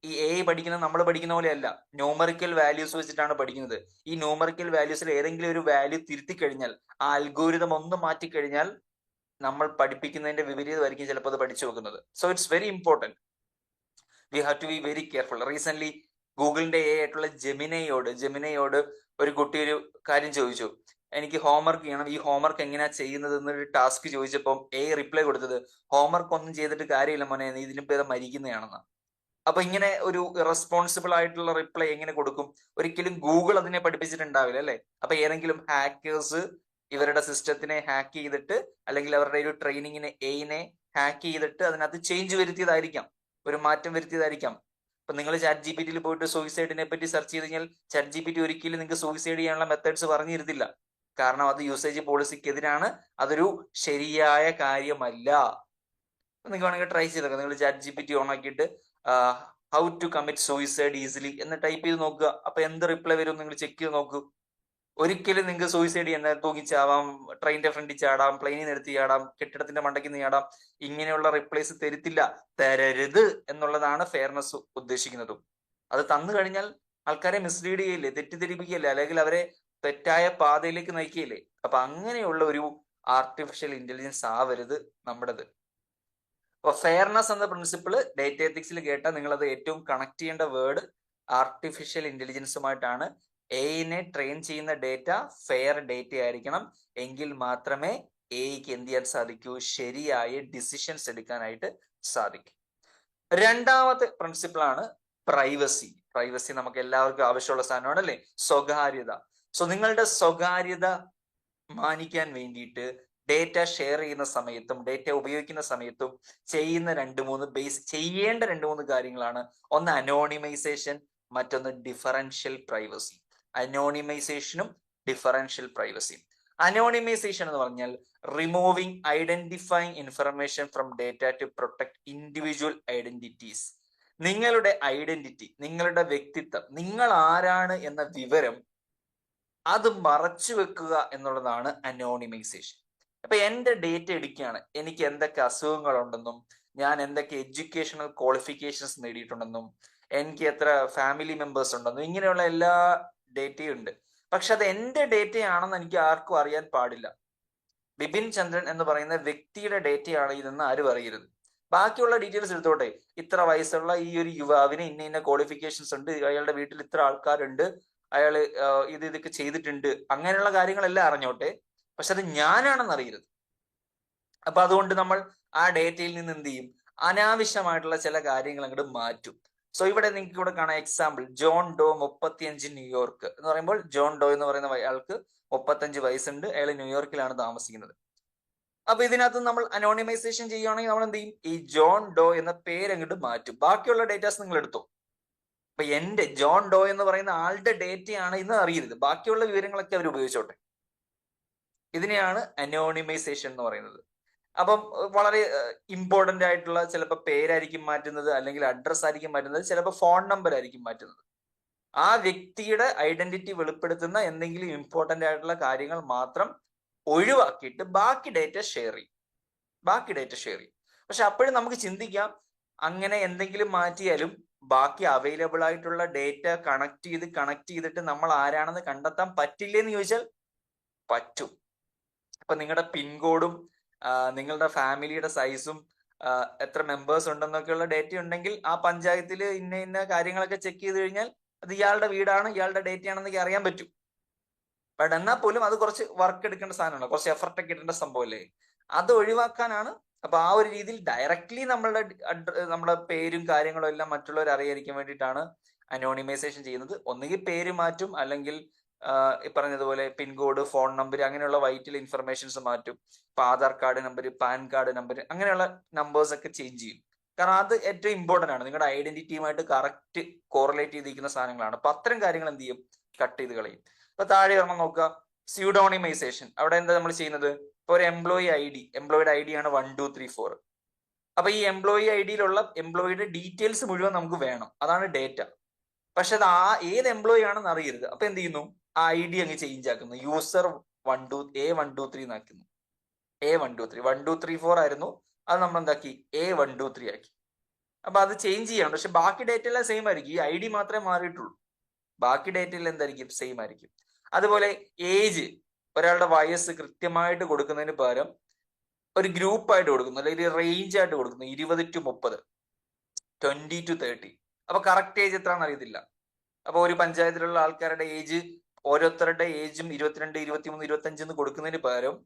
ഈ എഐ പഠിക്കുന്നത് നമ്മൾ പഠിക്കുന്ന പോലെയല്ല, ന്യൂമറിക്കൽ വാല്യൂസ് വെച്ചിട്ടാണ് പഠിക്കുന്നത്. ഈ ന്യൂമറിക്കൽ വാല്യൂസിൽ ഏതെങ്കിലും ഒരു വാല്യൂ തിരുത്തി കഴിഞ്ഞാൽ, ആ അൽഗോരിതം ഒന്ന് മാറ്റിക്കഴിഞ്ഞാൽ നമ്മൾ പഠിപ്പിക്കുന്നതിന്റെ വിപരീതമായിരിക്കും ചിലപ്പോൾ അത് പഠിച്ചു വെക്കുന്നത്. So it's very important. We have to be very careful. Recent ഗൂഗിളിന്റെ എ ആയിട്ടുള്ള ജെമിനയോട് ഒരു കുട്ടി ഒരു കാര്യം ചോദിച്ചു, എനിക്ക് ഹോംവർക്ക് ചെയ്യണം, ഈ ഹോംവർക്ക് എങ്ങനെയാ ചെയ്യുന്നത് എന്നൊരു ടാസ്ക് ചോദിച്ചപ്പോൾ റിപ്ലൈ കൊടുത്തത്, ഹോംവർക്ക് ഒന്നും ചെയ്തിട്ട് കാര്യമില്ല മോനെ, നീ ഇതിന് പേര് മരിക്കുന്നതാണെന്ന്. അപ്പൊ ഇങ്ങനെ ഒരു റെസ്പോൺസിബിൾ ആയിട്ടുള്ള റിപ്ലൈ എങ്ങനെ കൊടുക്കും? ഒരിക്കലും ഗൂഗിൾ അതിനെ പഠിപ്പിച്ചിട്ടുണ്ടാവില്ല അല്ലെ? അപ്പൊ ഏതെങ്കിലും ഹാക്കേഴ്സ് ഇവരുടെ സിസ്റ്റത്തിനെ ഹാക്ക് ചെയ്തിട്ട്, അല്ലെങ്കിൽ അവരുടെ ഒരു ട്രെയിനിങ്ങിനെ എയിനെ ഹാക്ക് ചെയ്തിട്ട് അതിനകത്ത് ചേഞ്ച് വരുത്തിയതായിരിക്കാം, ഒരു മാറ്റം വരുത്തിയതായിരിക്കാം. ഇപ്പൊ നിങ്ങൾ ചാറ്റ് ജി പി ടിയിൽ പോയിട്ട് സൂയിസൈഡിനെ പറ്റി സെർച്ച് ചെയ്ത് കഴിഞ്ഞാൽ ചാറ്റ് ജി പി ടി ഒരിക്കലും നിങ്ങൾക്ക് സൂയിസൈഡ് ചെയ്യാനുള്ള മെത്തേഡ്സ് പറഞ്ഞിരുന്നില്ല. കാരണം അത് യൂസേജ് പോളിസിക്കെതിരാണ്, അതൊരു ശരിയായ കാര്യമല്ല. നിങ്ങൾക്ക് വേണമെങ്കിൽ ട്രൈ ചെയ്തേക്കാം. നിങ്ങൾ chat G P T on ആക്കിയിട്ട് how to commit suicide easily എന്ന് ടൈപ്പ് ചെയ്ത് നോക്കുക. അപ്പൊ എന്ത് റിപ്ലൈ വരും നിങ്ങൾ ചെക്ക് ചെയ്ത് നോക്കൂ. ഒരിക്കലും നിങ്ങൾക്ക് സൂയിസൈഡ് ചെയ്യുന്ന തൂങ്ങിച്ചാവാം, ട്രെയിനിന്റെ ഫ്രണ്ടിൽ ചാടാം, പ്ലെയിനിൽ നിർത്തി ചാടാം, കെട്ടിടത്തിന്റെ മണ്ടയ്ക്ക് ചാടാം, ഇങ്ങനെയുള്ള റിപ്ലൈസ് തരരുത് എന്നുള്ളതാണ് ഫെയർനെസ് ഉദ്ദേശിക്കുന്നതും. അത് തന്നു കഴിഞ്ഞാൽ ആൾക്കാരെ മിസ്ലീഡ് ചെയ്യില്ലേ, തെറ്റിദ്ധരിപ്പിക്കുകയല്ലേ, അല്ലെങ്കിൽ അവരെ തെറ്റായ പാതയിലേക്ക് നയിക്കുകയില്ലേ. അപ്പൊ അങ്ങനെയുള്ള ഒരു ആർട്ടിഫിഷ്യൽ ഇന്റലിജൻസ് ആവരുത് നമ്മുടേത്. അപ്പൊ ഫെയർനെസ് എന്ന പ്രിൻസിപ്പിൾ ഡേറ്റ എത്തിക്സിൽ കേട്ടാൽ നിങ്ങൾ അത് ഏറ്റവും കണക്ട് ചെയ്യേണ്ട വേർഡ് ആർട്ടിഫിഷ്യൽ ഇന്റലിജൻസുമായിട്ടാണ്. എയിനെ ട്രെയിൻ ചെയ്യുന്ന ഡേറ്റ ഫെയർ ഡേറ്റ ആയിരിക്കണം, എങ്കിൽ മാത്രമേ എയ്ക്ക് എന്ത് ചെയ്യാൻ സാധിക്കൂ, ശരിയായ ഡിസിഷൻസ് എടുക്കാനായിട്ട് സാധിക്കും. രണ്ടാമത്തെ പ്രിൻസിപ്പിൾ ആണ് പ്രൈവസി. പ്രൈവസി നമുക്ക് എല്ലാവർക്കും ആവശ്യമുള്ള സാധനമാണ് അല്ലേ, സ്വകാര്യത. സോ നിങ്ങളുടെ സ്വകാര്യത മാനിക്കാൻ വേണ്ടിയിട്ട് ഡേറ്റ ഷെയർ ചെയ്യുന്ന സമയത്തും ഡേറ്റ ഉപയോഗിക്കുന്ന സമയത്തും ചെയ്യേണ്ട രണ്ട് മൂന്ന് കാര്യങ്ങളാണ്. ഒന്ന് അനോണിമൈസേഷൻ, മറ്റൊന്ന് ഡിഫറൻഷ്യൽ പ്രൈവസി. അനോണിമൈസേഷനും ഡിഫറൻഷ്യൽ പ്രൈവസിയും. അനോണിമൈസേഷൻ എന്ന് പറഞ്ഞാൽ removing identifying information from data to protect individual identities. നിങ്ങളുടെ ഐഡന്റിറ്റി, നിങ്ങളുടെ വ്യക്തിത്വം, നിങ്ങൾ ആരാണ് എന്ന വിവരം അത് മറച്ചു വെക്കുക എന്നുള്ളതാണ് അനോണിമൈസേഷൻ. അപ്പൊ എന്റെ ഡേറ്റ എടുക്കുകയാണ്, എനിക്ക് എന്തൊക്കെ അസുഖങ്ങളുണ്ടെന്നും ഞാൻ എന്തൊക്കെ എഡ്യൂക്കേഷണൽ ക്വാളിഫിക്കേഷൻസ് നേടിയിട്ടുണ്ടെന്നും എനിക്ക് എത്ര ഫാമിലി മെമ്പേഴ്സ് ഉണ്ടെന്നും ഇങ്ങനെയുള്ള എല്ലാ ഡേറ്റയും ഉണ്ട്. പക്ഷെ അത് എന്റെ ഡേറ്റയാണെന്ന് എനിക്ക് ആർക്കും അറിയാൻ പാടില്ല. ബിപിൻ ചന്ദ്രൻ എന്ന് പറയുന്ന വ്യക്തിയുടെ ഡേറ്റയാണ് ഇതെന്ന് ആരും അറിയരുത്. ബാക്കിയുള്ള ഡീറ്റെയിൽസ് എടുത്തോട്ടെ, ഇത്ര വയസ്സുള്ള ഈ ഒരു യുവാവിന് ഇന്ന ക്വാളിഫിക്കേഷൻസ് ഉണ്ട്, അയാളുടെ വീട്ടിൽ ഇത്ര ആൾക്കാരുണ്ട്, അയാള് ഇതൊക്കെ ചെയ്തിട്ടുണ്ട്, അങ്ങനെയുള്ള കാര്യങ്ങളെല്ലാം അറിഞ്ഞോട്ടെ, പക്ഷെ അത് ഞാനാണെന്ന് അറിയരുത്. അപ്പൊ അതുകൊണ്ട് നമ്മൾ ആ ഡേറ്റയിൽ നിന്ന് എന്ത് ചെയ്യും, അനാവശ്യമായിട്ടുള്ള ചില കാര്യങ്ങൾ അങ്ങോട്ട് മാറ്റും. സോ ഇവിടെ നിങ്ങൾക്ക് ഇവിടെ കാണാം എക്സാമ്പിൾ, ജോൺ ഡോ 35 ന്യൂയോർക്ക് എന്ന് പറയുമ്പോൾ ജോൺ ഡോ എന്ന് പറയുന്ന അയാൾക്ക് 35 വയസ്സുണ്ട്, അയാൾ ന്യൂയോർക്കിലാണ് താമസിക്കുന്നത്. അപ്പൊ ഇതിനകത്ത് നമ്മൾ അനോണിമൈസേഷൻ ചെയ്യുകയാണെങ്കിൽ നമ്മൾ എന്ത് ചെയ്യും, ഈ ജോൺ ഡോ എന്ന പേര് അങ്ങോട്ട് മാറ്റും. ബാക്കിയുള്ള ഡേറ്റാസ് നിങ്ങൾ എടുത്തോ. അപ്പൊ എന്റെ ജോൺ ഡോ എന്ന് പറയുന്ന ആളുടെ ഡേറ്റയാണ് ഇന്ന് അറിയരുത്, ബാക്കിയുള്ള വിവരങ്ങളൊക്കെ അവർ ഉപയോഗിച്ചോട്ടെ. ഇതിനെയാണ് അനോണിമൈസേഷൻ എന്ന് പറയുന്നത്. അപ്പം വളരെ ഇമ്പോർട്ടന്റ് ആയിട്ടുള്ള ചിലപ്പോൾ പേരായിരിക്കും മാറ്റുന്നത്, അല്ലെങ്കിൽ അഡ്രസ് ആയിരിക്കും മാറ്റുന്നത്, ചിലപ്പോൾ ഫോൺ നമ്പർ ആയിരിക്കും മാറ്റുന്നത്. ആ വ്യക്തിയുടെ ഐഡന്റിറ്റി വെളിപ്പെടുത്തുന്ന എന്തെങ്കിലും ഇമ്പോർട്ടന്റ് ആയിട്ടുള്ള കാര്യങ്ങൾ മാത്രം ഒഴിവാക്കിയിട്ട് ബാക്കി ഡേറ്റ ഷെയർ ചെയ്യും. പക്ഷെ അപ്പോഴും നമുക്ക് ചിന്തിക്കാം, അങ്ങനെ എന്തെങ്കിലും മാറ്റിയാലും ബാക്കി അവൈലബിൾ ആയിട്ടുള്ള ഡേറ്റ കണക്ട് ചെയ്തിട്ട് നമ്മൾ ആരാണെന്ന് കണ്ടെത്താൻ പറ്റില്ലെന്ന് ചോദിച്ചാൽ പറ്റും. അപ്പൊ നിങ്ങളുടെ പിൻകോഡും നിങ്ങളുടെ ഫാമിലിയുടെ സൈസും എത്ര മെമ്പേഴ്സ് ഉണ്ടെന്നൊക്കെയുള്ള ഡേറ്റ ഉണ്ടെങ്കിൽ ആ പഞ്ചായത്തിൽ ഇന്ന കാര്യങ്ങളൊക്കെ ചെക്ക് ചെയ്ത് കഴിഞ്ഞാൽ അത് ഇയാളുടെ വീടാണ്, ഇയാളുടെ ഡേറ്റ ആണെന്നൊക്കെ അറിയാൻ പറ്റും. ബട്ട് എന്നാൽ പോലും അത് കുറച്ച് വർക്ക് എടുക്കേണ്ട സാധനമാണ്, കുറച്ച് എഫർട്ട് ഒക്കെ ഇടേണ്ട സംഭവമല്ലേ. അത് ഒഴിവാക്കാനാണ്. അപ്പൊ ആ ഒരു രീതിയിൽ ഡയറക്ട്ലി നമ്മുടെ പേരും കാര്യങ്ങളും എല്ലാം മറ്റുള്ളവർ അറിയാതിരിക്കാൻ വേണ്ടിയിട്ടാണ് അനോണിമൈസേഷൻ ചെയ്യുന്നത്. ഒന്നുകിൽ പേര് മാറ്റും, അല്ലെങ്കിൽ ഈ പറഞ്ഞതുപോലെ പിൻകോഡ്, ഫോൺ നമ്പർ, അങ്ങനെയുള്ള വൈറ്റൽ ഇൻഫർമേഷൻസ് മാറ്റും. ഇപ്പൊ Aadhaar card number, pan card number, അങ്ങനെയുള്ള നമ്പേഴ്സ് ഒക്കെ ചേഞ്ച് ചെയ്യും. കാരണം അത് ഏറ്റവും ഇമ്പോർട്ടന്റ് ആണ്, നിങ്ങളുടെ ഐഡന്റിറ്റിയുമായിട്ട് കറക്റ്റ് കോറിലേറ്റ് ചെയ്തിരിക്കുന്ന സാധനങ്ങളാണ്. അപ്പൊ അത്തരം കാര്യങ്ങൾ എന്ത് ചെയ്യും, കട്ട് ചെയ്ത് കളയും. ഇപ്പൊ താഴെ ഒരെണ്ണം നോക്കുക, സ്യൂഡോണിമൈസേഷൻ. അവിടെ എന്താ നമ്മൾ ചെയ്യുന്നത്, ഇപ്പൊ ഒരു എംപ്ലോയിയുടെ ഐ ഡി ആണ് 1 2 3 4. അപ്പൊ ഈ എംപ്ലോയി ഐ ഡിയിലുള്ള എംപ്ലോയിയുടെ ഡീറ്റെയിൽസ് മുഴുവൻ നമുക്ക് വേണം, അതാണ് ഡേറ്റ. പക്ഷെ അത് ഏത് എംപ്ലോയി ആണെന്ന് അറിയരുത്. അപ്പൊ എന്ത് ചെയ്യുന്നു, ആ ഐ ഡി അങ്ങ് ചേഞ്ച് ആക്കുന്നു, യൂസർ A123 എന്നാക്കുന്നു. A123 1 2 3 4 ആയിരുന്നു, അത് നമ്മൾ എന്താക്കി, A123 ആക്കി. അപ്പൊ അത് ചേഞ്ച് ചെയ്യണം. പക്ഷെ ബാക്കി ഡേറ്റ എല്ലാം സെയിം ആയിരിക്കും, ഈ ഐ ഡി മാത്രമേ മാറിയിട്ടുള്ളൂ, ബാക്കി ഡേറ്റയിൽ എന്തായിരിക്കും, സെയിം ആയിരിക്കും. അതുപോലെ ഏജ്, ഒരാളുടെ വയസ്സ് കൃത്യമായിട്ട് കൊടുക്കുന്നതിന് പകരം ഒരു ഗ്രൂപ്പായിട്ട് കൊടുക്കുന്നു, അല്ലെങ്കിൽ റേഞ്ച് ആയിട്ട് കൊടുക്കുന്നു, 20 to 30. 20 to 30. അപ്പൊ കറക്റ്റ് ഏജ് എത്രയാണെന്ന് അറിയത്തില്ല. അപ്പൊ ഒരു പഞ്ചായത്തിലുള്ള ആൾക്കാരുടെ ഏജ്, ഓരോരുത്തരുടെ ഏജും 22, 23, 25 എന്ന് കൊടുക്കുന്നതിന് പകരം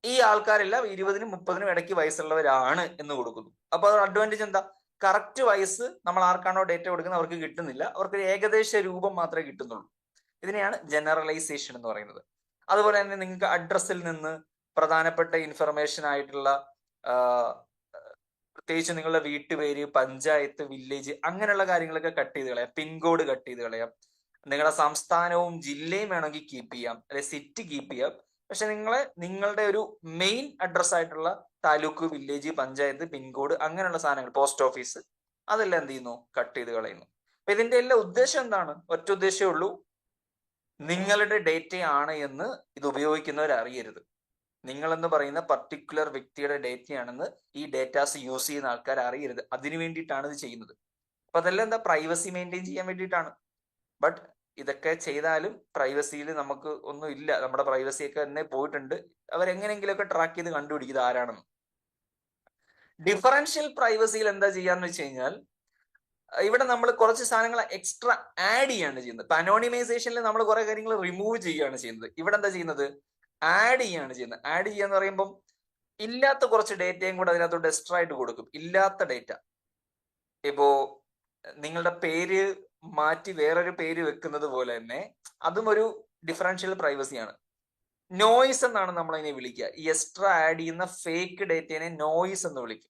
ഈ ആൾക്കാരെല്ലാം 20-നും 30-നും ഇടയ്ക്ക് വയസ്സുള്ളവരാണ് എന്ന് കൊടുക്കുന്നു. അപ്പൊ അഡ്വാൻറ്റേജ് എന്താ? കറക്റ്റ് വയസ്സ് നമ്മൾ ആർക്കാണോ ഡേറ്റ കൊടുക്കുന്നത് അവർക്ക് കിട്ടുന്നില്ല, അവർക്ക് ഒരു ഏകദേശ രൂപം മാത്രമേ കിട്ടുന്നുള്ളൂ. ഇതിനെയാണ് ജനറലൈസേഷൻ എന്ന് പറയുന്നത്. അതുപോലെ തന്നെ നിങ്ങൾക്ക് അഡ്രസ്സിൽ നിന്ന് പ്രധാനപ്പെട്ട ഇൻഫർമേഷൻ ആയിട്ടുള്ള പ്രത്യേകിച്ച് നിങ്ങളുടെ വീട്ടുപേര്, പഞ്ചായത്ത്, വില്ലേജ് അങ്ങനെയുള്ള കാര്യങ്ങളൊക്കെ കട്ട് ചെയ്ത് കളയാം. പിൻകോഡ് കട്ട് ചെയ്ത് കളയാം. നിങ്ങളുടെ സംസ്ഥാനവും ജില്ലയും വേണമെങ്കിൽ കീപ്പ് ചെയ്യാം, അല്ലെ സിറ്റി കീപ്പ് ചെയ്യാം. പക്ഷെ നിങ്ങളുടെ ഒരു മെയിൻ അഡ്രസ് ആയിട്ടുള്ള താലൂക്ക്, വില്ലേജ്, പഞ്ചായത്ത്, പിൻകോഡ് അങ്ങനെയുള്ള സാധനങ്ങൾ, പോസ്റ്റ് ഓഫീസ്, അതെല്ലാം എന്ത് ചെയ്യുന്നു? കട്ട് ചെയ്ത് കളയുന്നു. അപ്പൊ ഇതിന്റെ എല്ലാം ഉദ്ദേശം എന്താണ്? ഒറ്റ ഉദ്ദേശമേ ഉള്ളൂ, നിങ്ങളുടെ ഡേറ്റയാണ് എന്ന് ഇത് ഉപയോഗിക്കുന്നവർ അറിയരുത്. നിങ്ങൾ എന്ന് പറയുന്ന പർട്ടിക്കുലർ വ്യക്തിയുടെ ഡേറ്റയാണെന്ന് ഈ ഡേറ്റാസ് യൂസ് ചെയ്യുന്ന ആൾക്കാർ അറിയരുത്. അതിനു വേണ്ടിയിട്ടാണ് ഇത് ചെയ്യുന്നത്. അപ്പൊ അതെല്ലാം എന്താ? പ്രൈവസി മെയിൻറ്റെയിൻ ചെയ്യാൻ വേണ്ടിയിട്ടാണ്. ബട്ട് ഇതൊക്കെ ചെയ്താലും പ്രൈവസിയിൽ നമുക്ക് ഒന്നും ഇല്ല. നമ്മുടെ പ്രൈവസിയൊക്കെ തന്നെ പോയിട്ടുണ്ട്. അവരെങ്ങനെയെങ്കിലുമൊക്കെ ട്രാക്ക് ചെയ്ത് കണ്ടുപിടിക്കും ഇത് ആരാണെന്ന്. ഡിഫറൻഷ്യൽ പ്രൈവസിയിൽ എന്താ ചെയ്യാന്ന് വെച്ച് കഴിഞ്ഞാൽ, ഇവിടെ നമ്മൾ കുറച്ച് സാധനങ്ങൾ എക്സ്ട്രാ ആഡ് ചെയ്യാണ് ചെയ്യുന്നത്. ഇപ്പൊ അനോണിമൈസേഷനിൽ നമ്മൾ കുറെ കാര്യങ്ങൾ റിമൂവ് ചെയ്യുകയാണ് ചെയ്യുന്നത്. ഇവിടെ എന്താ ചെയ്യുന്നത്? ആഡ് ചെയ്യാണ് ചെയ്യുന്നത്. ആഡ് ചെയ്യാന്ന് പറയുമ്പം ഇല്ലാത്ത കുറച്ച് ഡേറ്റയും കൂടെ അതിനകത്തോട്ട് എക്സ്ട്രാ ആയിട്ട് കൊടുക്കും. ഇല്ലാത്ത ഡേറ്റ, ഇപ്പോ നിങ്ങളുടെ പേര് മാറ്റി വേറൊരു പേര് വെക്കുന്നത് പോലെ തന്നെ അതും ഒരു ഡിഫറൻഷ്യൽ പ്രൈവസിയാണ്. നോയിസ് എന്നാണ് നമ്മൾ അതിനെ വിളിക്കുക. ഈ എക്സ്ട്രാ ആഡ് ചെയ്യുന്ന ഫേക്ക് ഡേറ്റയെ നോയിസ് എന്ന് വിളിക്കും.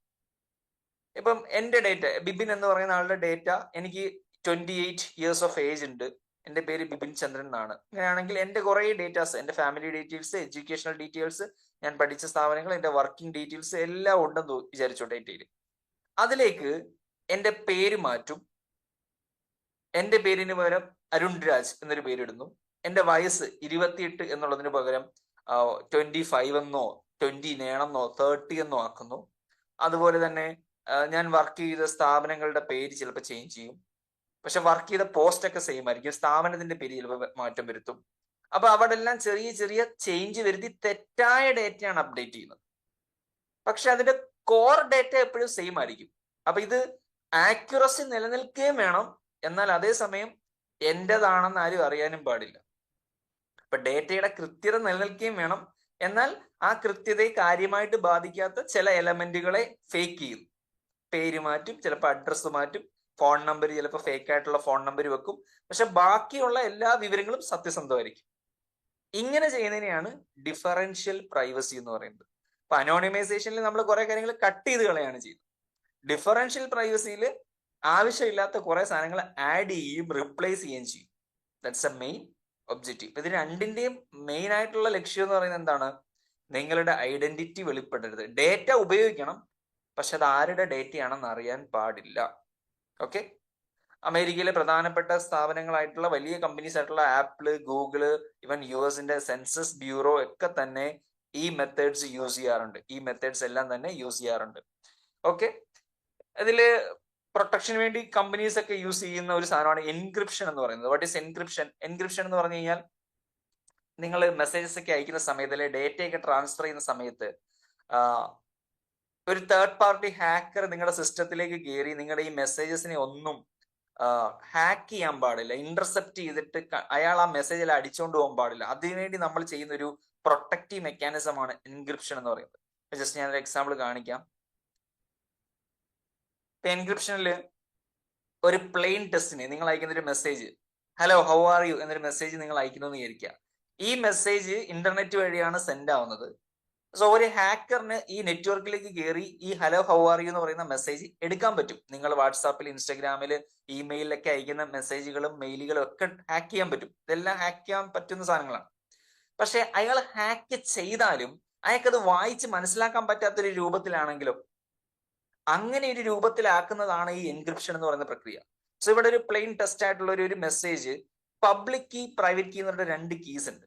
ഇപ്പം എന്റെ ഡേറ്റ, ബിബിൻ എന്ന് പറയുന്ന ആളുടെ ഡേറ്റ, എനിക്ക് 28 ഇയേഴ്സ് ഓഫ് ഏജ് ഉണ്ട്, എന്റെ പേര് ബിബിൻ ചന്ദ്രൻ എന്നാണ്. അങ്ങനെയാണെങ്കിൽ എന്റെ കുറെ ഡേറ്റാസ്, എന്റെ ഫാമിലി ഡീറ്റെയിൽസ്, എഡ്യൂക്കേഷണൽ ഡീറ്റെയിൽസ്, ഞാൻ പഠിച്ച സ്ഥാപനങ്ങൾ, എന്റെ വർക്കിംഗ് ഡീറ്റെയിൽസ് എല്ലാം ഉണ്ടെന്ന് വിചാരിച്ചു ഡേറ്റയിൽ. അതിലേക്ക് എന്റെ പേര് മാറ്റും. എന്റെ പേരിന് പകരം അരുൺ രാജ് എന്നൊരു പേരിടുന്നു. എന്റെ വയസ്സ് 28 എന്നുള്ളതിന് പകരം 25 എന്നോ 29 എന്നോ 30 എന്നോ ആക്കുന്നു. അതുപോലെ തന്നെ ഞാൻ വർക്ക് ചെയ്ത സ്ഥാപനങ്ങളുടെ പേര് ചിലപ്പോൾ ചേഞ്ച് ചെയ്യും. പക്ഷെ വർക്ക് ചെയ്ത പോസ്റ്റ് ഒക്കെ സെയിം ആയിരിക്കും. സ്ഥാപനത്തിന്റെ പേര് ചിലപ്പോൾ മാറ്റം വരുത്തും. അപ്പൊ അവിടെ എല്ലാം ചെറിയ ചെറിയ ചേഞ്ച് വരുത്തി തെറ്റായ ഡേറ്റയാണ് അപ്ഡേറ്റ് ചെയ്യുന്നത്. പക്ഷെ അതിന്റെ കോർ ഡേറ്റ എപ്പോഴും സെയിം ആയിരിക്കും. അപ്പൊ ഇത് ആക്യുറസി നിലനിൽക്കുകയും വേണം, എന്നാൽ അതേസമയം എന്റേതാണെന്ന് ആരും അറിയാനും പാടില്ല. അപ്പൊ ഡേറ്റയുടെ കൃത്യത നിലനിൽക്കുകയും വേണം, എന്നാൽ ആ കൃത്യതയെ കാര്യമായിട്ട് ബാധിക്കാത്ത ചില എലമെന്റുകളെ ഫേക്ക് ചെയ്യും. പേര് മാറ്റും, ചിലപ്പോൾ അഡ്രസ്സ് മാറ്റും, ഫോൺ നമ്പർ ചിലപ്പോൾ ഫേക്ക് ആയിട്ടുള്ള ഫോൺ നമ്പർ വെക്കും. പക്ഷെ ബാക്കിയുള്ള എല്ലാ വിവരങ്ങളും സത്യസന്ധമായിരിക്കും. ഇങ്ങനെ ചെയ്യുന്നതിനെയാണ് ഡിഫറൻഷ്യൽ പ്രൈവസി എന്ന് പറയുന്നത്. അപ്പൊ അനോണിമൈസേഷനിൽ നമ്മൾ കുറെ കാര്യങ്ങൾ കട്ട് ചെയ്ത് കളയാണ് ചെയ്യുന്നത്. ഡിഫറൻഷ്യൽ പ്രൈവസിയിൽ ആവശ്യമില്ലാത്ത കുറെ സാധനങ്ങൾ ആഡ് ചെയ്യുകയും റിപ്ലേസ് ചെയ്യുകയും ചെയ്യും. That's A main objective. ഇത് രണ്ടിന്റെയും മെയിൻ ആയിട്ടുള്ള ലക്ഷ്യം എന്ന് പറയുന്നത് എന്താണ്? നിങ്ങളുടെ ഐഡന്റിറ്റി വെളിപ്പെടരുത്. ഡേറ്റ ഉപയോഗിക്കണം, പക്ഷെ അത് ആരുടെ ഡേറ്റയാണെന്ന് അറിയാൻ പാടില്ല. ഓക്കെ. അമേരിക്കയിലെ പ്രധാനപ്പെട്ട സ്ഥാപനങ്ങളായിട്ടുള്ള വലിയ കമ്പനീസ് ആയിട്ടുള്ള ആപ്പിള്, ഗൂഗിള്, ഇവൻ യുഎസിന്റെ സെൻസസ് ബ്യൂറോ ഒക്കെ തന്നെ ഈ മെത്തേഡ്സ് യൂസ് ചെയ്യാറുണ്ട്. ഈ മെത്തേഡ്സ് എല്ലാം തന്നെ യൂസ് ചെയ്യാറുണ്ട്. ഓക്കെ. ഇതില് പ്രൊട്ടക്ഷന് വേണ്ടി കമ്പനീസ് ഒക്കെ യൂസ് ചെയ്യുന്ന ഒരു സാധനമാണ് എൻക്രിപ്ഷൻ എന്ന് പറയുന്നത്. What is encryption? എൻക്രിപ്ഷൻ എന്ന് പറഞ്ഞു കഴിഞ്ഞാൽ, നിങ്ങൾ മെസ്സേജസ് ഒക്കെ അയക്കുന്ന സമയത്ത്, അല്ലെ ഡേറ്റ ഒക്കെ ട്രാൻസ്ഫർ ചെയ്യുന്ന സമയത്ത്, ഒരു തേർഡ് പാർട്ടി ഹാക്കർ നിങ്ങളുടെ സിസ്റ്റത്തിലേക്ക് കയറി നിങ്ങളുടെ ഈ മെസ്സേജസിനെ ഒന്നും ഹാക്ക് ചെയ്യാൻ പാടില്ല, ഇന്റർസെപ്റ്റ് ചെയ്തിട്ട് അയാൾ ആ മെസ്സേജിൽ അടിച്ചുകൊണ്ട് പോകാൻ പാടില്ല. അതിനുവേണ്ടി നമ്മൾ ചെയ്യുന്ന ഒരു പ്രൊട്ടക്റ്റീവ് മെക്കാനിസം ആണ് എൻക്രിപ്ഷൻ എന്ന് പറയുന്നത്. ജസ്റ്റ് ഞാനൊരു എക്സാമ്പിൾ കാണിക്കാം. എൻക്രിപ്ഷനിൽ ഒരു പ്ലെയിൻ ടെസ്റ്റിന് നിങ്ങൾ അയക്കുന്ന ഒരു message, hello how are you എന്നൊരു മെസ്സേജ് നിങ്ങൾ അയക്കുന്നു എന്ന് വിചാരിക്കുക. ഈ മെസ്സേജ് ഇന്റർനെറ്റ് വഴിയാണ് സെൻഡ് ആവുന്നത്. സോ ഒരു ഹാക്കറിന് ഈ നെറ്റ്വർക്കിലേക്ക് കയറി ഈ ഹലോ ഹൗ ആർ യു എന്ന് പറയുന്ന മെസ്സേജ് എടുക്കാൻ പറ്റും. നിങ്ങൾ വാട്സാപ്പിൽ, ഇൻസ്റ്റാഗ്രാമിൽ, ഇമെയിലൊക്കെ അയക്കുന്ന മെസ്സേജുകളും മെയിലുകളും ഒക്കെ ഹാക്ക് ചെയ്യാൻ പറ്റും. ഇതെല്ലാം ഹാക്ക് ചെയ്യാൻ പറ്റുന്ന സാധനങ്ങളാണ്. പക്ഷെ അയാൾ ഹാക്ക് ചെയ്താലും അയാൾക്കത് വായിച്ച് മനസ്സിലാക്കാൻ പറ്റാത്തൊരു രൂപത്തിലാണെങ്കിലും അങ്ങനെ ഒരു രൂപത്തിലാക്കുന്നതാണ് ഈ എൻക്രിപ്ഷൻ എന്ന് പറയുന്ന പ്രക്രിയ. സോ ഇവിടെ ഒരു പ്ലെയിൻ ടെസ്റ്റ് ആയിട്ടുള്ള ഒരു message, public key, private key എന്ന് പറഞ്ഞ 2 കീസ് ഉണ്ട്.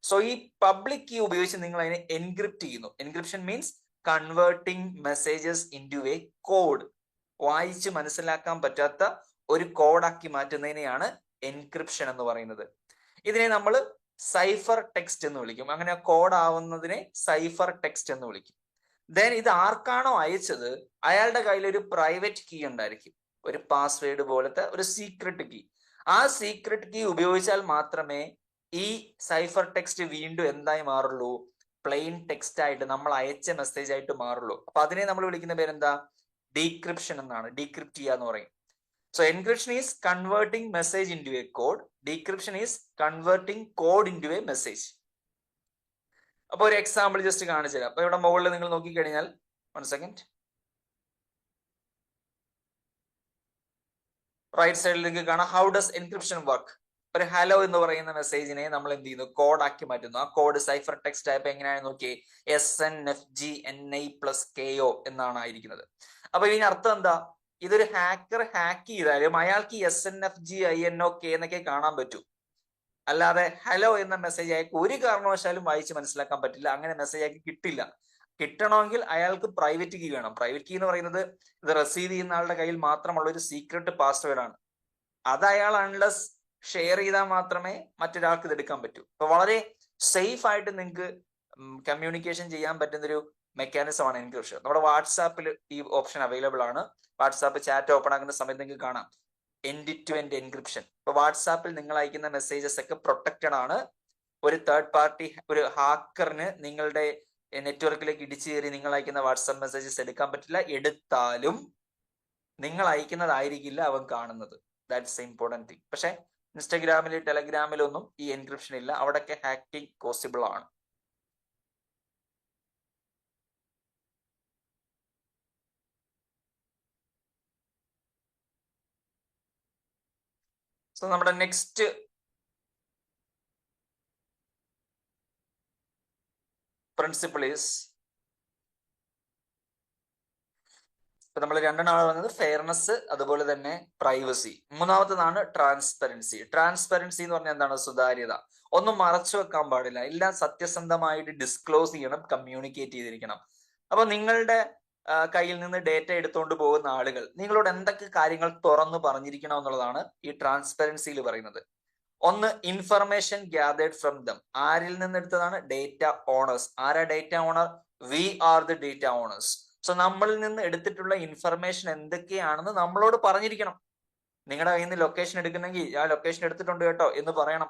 സോ ഈ പബ്ലിക് കീ ഉപയോഗിച്ച് നിങ്ങൾ അതിനെ എൻക്രിപ്റ്റ് ചെയ്യുന്നു. Encryption means converting messages into A code. വായിച്ച് മനസ്സിലാക്കാൻ പറ്റാത്ത ഒരു കോഡാക്കി മാറ്റുന്നതിനെയാണ് എൻക്രിപ്ഷൻ എന്ന് പറയുന്നത്. ഇതിനെ നമ്മൾ സൈഫർ ടെക്സ്റ്റ് എന്ന് വിളിക്കും. അങ്ങനെ കോഡ് ആവുന്നതിനെ സൈഫർ ടെക്സ്റ്റ് എന്ന് വിളിക്കും. ദെൻ ഇത് ആർക്കാണോ അയച്ചത് അയാളുടെ കയ്യിൽ ഒരു പ്രൈവറ്റ് കീ ഉണ്ടായിരിക്കും. ഒരു പാസ്വേഡ് പോലത്തെ ഒരു സീക്രട്ട് കീ. ആ സീക്രട്ട് കീ ഉപയോഗിച്ചാൽ മാത്രമേ ഈ സൈഫർ ടെക്സ്റ്റ് വീണ്ടും എന്തായി മാറുള്ളൂ? പ്ലെയിൻ ടെക്സ്റ്റ് ആയിട്ട് നമ്മൾ അയച്ച മെസ്സേജ് ആയിട്ട് മാറുള്ളൂ. അപ്പൊ അതിനെ നമ്മൾ വിളിക്കുന്ന പേരെന്താ? ഡീക്രിപ്ഷൻ എന്നാണ്. ഡീക്രിപ്റ്റ് ചെയ്യുക എന്ന് പറയും. So encryption is converting message into a code. Decryption is converting code into a message. അപ്പൊ ഒരു എക്സാമ്പിൾ ജസ്റ്റ് കാണിച്ചു തരാം. അപ്പൊ ഇവിടെ മുകളിൽ നിങ്ങൾ നോക്കിക്കഴിഞ്ഞാൽ, 1 സെക്കൻഡ്, റൈറ്റ് സൈഡിൽ നിങ്ങൾക്ക് കാണാം ഹൗ ഡസ് എൻക്രിപ്ഷൻ വർക്ക്. ഒരു ഹലോ എന്ന് പറയുന്ന മെസ്സേജിനെ നമ്മൾ എന്ത് ചെയ്യുന്നു? കോഡാക്കി മാറ്റുന്നു. ആ കോഡ് സൈഫർ ടെക്സ്റ്റ് ടൈപ്പ് എങ്ങനെയാണെന്ന് നോക്കിയേ. SNFGNI+KO എന്നാണ് ആയിരിക്കുന്നത്. അപ്പൊ ഇതിന് അർത്ഥം എന്താ? ഇതൊരു ഹാക്കർ ഹാക്ക് ചെയ്താലും അയാൾക്ക് SNFGINOK എന്നൊക്കെ കാണാൻ പറ്റൂ. അല്ലാതെ ഹലോ എന്ന മെസ്സേജ് അയാൾക്ക് ഒരു കാരണവശാലും വായിച്ച് മനസ്സിലാക്കാൻ പറ്റില്ല. അങ്ങനെ മെസ്സേജ് അയാൾക്ക് കിട്ടില്ല. കിട്ടണമെങ്കിൽ അയാൾക്ക് പ്രൈവറ്റ് കീ വേണം. പ്രൈവറ്റ് കീ എന്ന് പറയുന്നത് ഇത് റിസീവ് ചെയ്യുന്ന ആളുടെ കയ്യിൽ മാത്രമുള്ള ഒരു സീക്രട്ട് പാസ്വേഡ് ആണ്. അത് അയാൾ അൺലെസ് ഷെയർ ചെയ്താൽ മാത്രമേ മറ്റൊരാൾക്ക് ഇത് എടുക്കാൻ പറ്റൂ. അപ്പൊ വളരെ സേഫ് ആയിട്ട് നിങ്ങൾക്ക് കമ്മ്യൂണിക്കേഷൻ ചെയ്യാൻ പറ്റുന്നൊരു മെക്കാനിസം ആണ് എൻക്രിപ്ഷൻ. നമ്മുടെ വാട്സാപ്പിൽ ഈ ഓപ്ഷൻ അവൈലബിൾ ആണ്. വാട്സാപ്പ് ചാറ്റ് ഓപ്പൺ ആക്കുന്ന സമയത്ത് നിങ്ങൾക്ക് കാണാം എൻഡ് ടു എൻഡ് എൻക്രിപ്ഷൻ. ഇപ്പൊ വാട്സാപ്പിൽ നിങ്ങൾ അയക്കുന്ന മെസ്സേജസ് ഒക്കെ പ്രൊട്ടക്റ്റഡ് ആണ്. ഒരു തേർഡ് പാർട്ടി, ഒരു ഹാക്കറിന് നിങ്ങളുടെ നെറ്റ്വർക്കിലേക്ക് ഇടിച്ചു കയറി നിങ്ങൾ അയക്കുന്ന വാട്സാപ്പ് മെസ്സേജസ് എടുക്കാൻ പറ്റില്ല. എടുത്താലും നിങ്ങൾ അയക്കുന്നതായിരിക്കില്ല അവൻ കാണുന്നത്. That's important thing. പക്ഷെ ഇൻസ്റ്റാഗ്രാമിൽ, ടെലഗ്രാമിലൊന്നും ഈ എൻക്രിപ്ഷൻ ഇല്ല. അവിടെയൊക്കെ ഹാക്കിംഗ് പോസിബിൾ ആണ്. സോ നമ്മുടെ നെക്സ്റ്റ് പ്രിൻസിപ്പിൾ ഈസ്, ഇപ്പൊ നമ്മൾ രണ്ടെണ്ണമാണ് പറഞ്ഞത്, ഫെയർനെസ്, അതുപോലെ തന്നെ പ്രൈവസി. മൂന്നാമത്തതാണ് ട്രാൻസ്പെറൻസി. ട്രാൻസ്പെറൻസി എന്ന് പറഞ്ഞാൽ എന്താണ്? സുതാര്യത. ഒന്നും മറച്ചു വെക്കാൻ പാടില്ല. എല്ലാം സത്യസന്ധമായിട്ട് ഡിസ്ക്ലോസ് ചെയ്യണം, കമ്മ്യൂണിക്കേറ്റ് ചെയ്തിരിക്കണം. അപ്പൊ നിങ്ങളുടെ കയ്യിൽ നിന്ന് ഡേറ്റ എടുത്തുകൊണ്ട് പോകുന്ന ആളുകൾ നിങ്ങളോട് എന്തൊക്കെ കാര്യങ്ങൾ തുറന്നു പറഞ്ഞിരിക്കണം എന്നുള്ളതാണ് ഈ ട്രാൻസ്പെറൻസിയിൽ പറയുന്നത്. ഒന്ന്, ഇൻഫർമേഷൻ ഗ്യാതേർഡ് ഫ്രം ദം. ആരിൽ നിന്ന് എടുത്തതാണ്? Data owners. ആരാ data owner? We are the data owners. So നമ്മളിൽ നിന്ന് എടുത്തിട്ടുള്ള ഇൻഫർമേഷൻ എന്തൊക്കെയാണെന്ന് നമ്മളോട് പറഞ്ഞിരിക്കണം. നിങ്ങളുടെ കയ്യിൽ നിന്ന് ലൊക്കേഷൻ എടുക്കുന്നെങ്കിൽ ആ ലൊക്കേഷൻ എടുത്തിട്ടുണ്ട് കേട്ടോ എന്ന് പറയണം.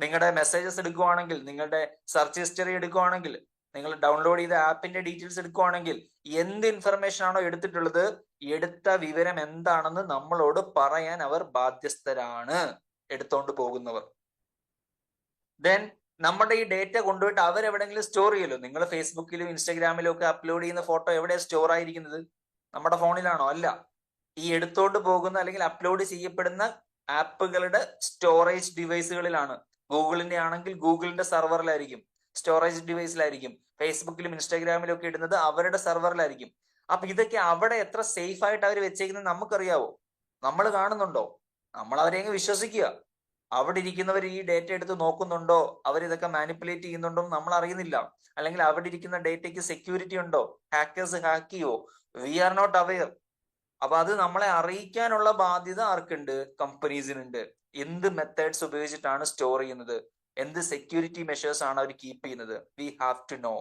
നിങ്ങളുടെ മെസ്സേജസ് എടുക്കുവാണെങ്കിൽ, നിങ്ങളുടെ സെർച്ച് ഹിസ്റ്ററി എടുക്കുവാണെങ്കിൽ, നിങ്ങൾ ഡൗൺലോഡ് ചെയ്ത ആപ്പിന്റെ ഡീറ്റെയിൽസ് എടുക്കുവാണെങ്കിൽ, എന്ത് ഇൻഫർമേഷൻ ആണോ എടുത്തിട്ടുള്ളത്, എടുത്ത വിവരം എന്താണെന്ന് നമ്മളോട് പറയാൻ അവർ ബാധ്യസ്ഥരാണ്, എടുത്തോണ്ട് പോകുന്നവർ. ദെൻ നമ്മുടെ ഈ ഡേറ്റ കൊണ്ടുപോയിട്ട് അവരെവിടെങ്കിലും സ്റ്റോർ ചെയ്യല്ലോ. നിങ്ങൾ ഫേസ്ബുക്കിലും ഇൻസ്റ്റാഗ്രാമിലും ഒക്കെ അപ്ലോഡ് ചെയ്യുന്ന ഫോട്ടോ എവിടെയാണ് സ്റ്റോർ ആയിരിക്കുന്നത്? നമ്മുടെ ഫോണിലാണോ? അല്ല. ഈ എടുത്തോണ്ട് പോകുന്ന അല്ലെങ്കിൽ അപ്ലോഡ് ചെയ്യപ്പെടുന്ന ആപ്പുകളുടെ സ്റ്റോറേജ് ഡിവൈസുകളിലാണ്. ഗൂഗിളിന്റെ ആണെങ്കിൽ ഗൂഗിളിന്റെ സെർവറിലായിരിക്കും, സ്റ്റോറേജ് ഡിവൈസിലായിരിക്കും. ഫേസ്ബുക്കിലും ഇൻസ്റ്റാഗ്രാമിലും ഒക്കെ ഇടുന്നത് അവരുടെ സെർവറിലായിരിക്കും. അപ്പൊ ഇതൊക്കെ അവിടെ എത്ര സേഫ് ആയിട്ട് അവർ വെച്ചേക്കുന്നത് നമുക്കറിയാവോ? നമ്മൾ കാണുന്നുണ്ടോ? നമ്മൾ അവരെ വിശ്വസിക്കുക. അവിടെ ഇരിക്കുന്നവർ ഈ ഡേറ്റ എടുത്ത് നോക്കുന്നുണ്ടോ, അവരിതൊക്കെ മാനിപ്പുലേറ്റ് ചെയ്യുന്നുണ്ടോ എന്ന് നമ്മൾ അറിയുന്നില്ല. അല്ലെങ്കിൽ അവിടെ ഇരിക്കുന്ന ഡേറ്റയ്ക്ക് സെക്യൂരിറ്റി ഉണ്ടോ, ഹാക്കേഴ്സ് ഹാക്ക് ചെയ്യോ? We are not aware. അപ്പൊ അത് നമ്മളെ അറിയിക്കാനുള്ള ബാധ്യത ആർക്കുണ്ട്? കമ്പനീസിനുണ്ട്. എന്ത് മെത്തേഡ്സ് ഉപയോഗിച്ചിട്ടാണ് സ്റ്റോർ ചെയ്യുന്നത്, എന്ത് സെക്യൂരിറ്റി മെഷേഴ്സ് ആണ് അവർ കീപ്പ് ചെയ്യുന്നത്, we have to know.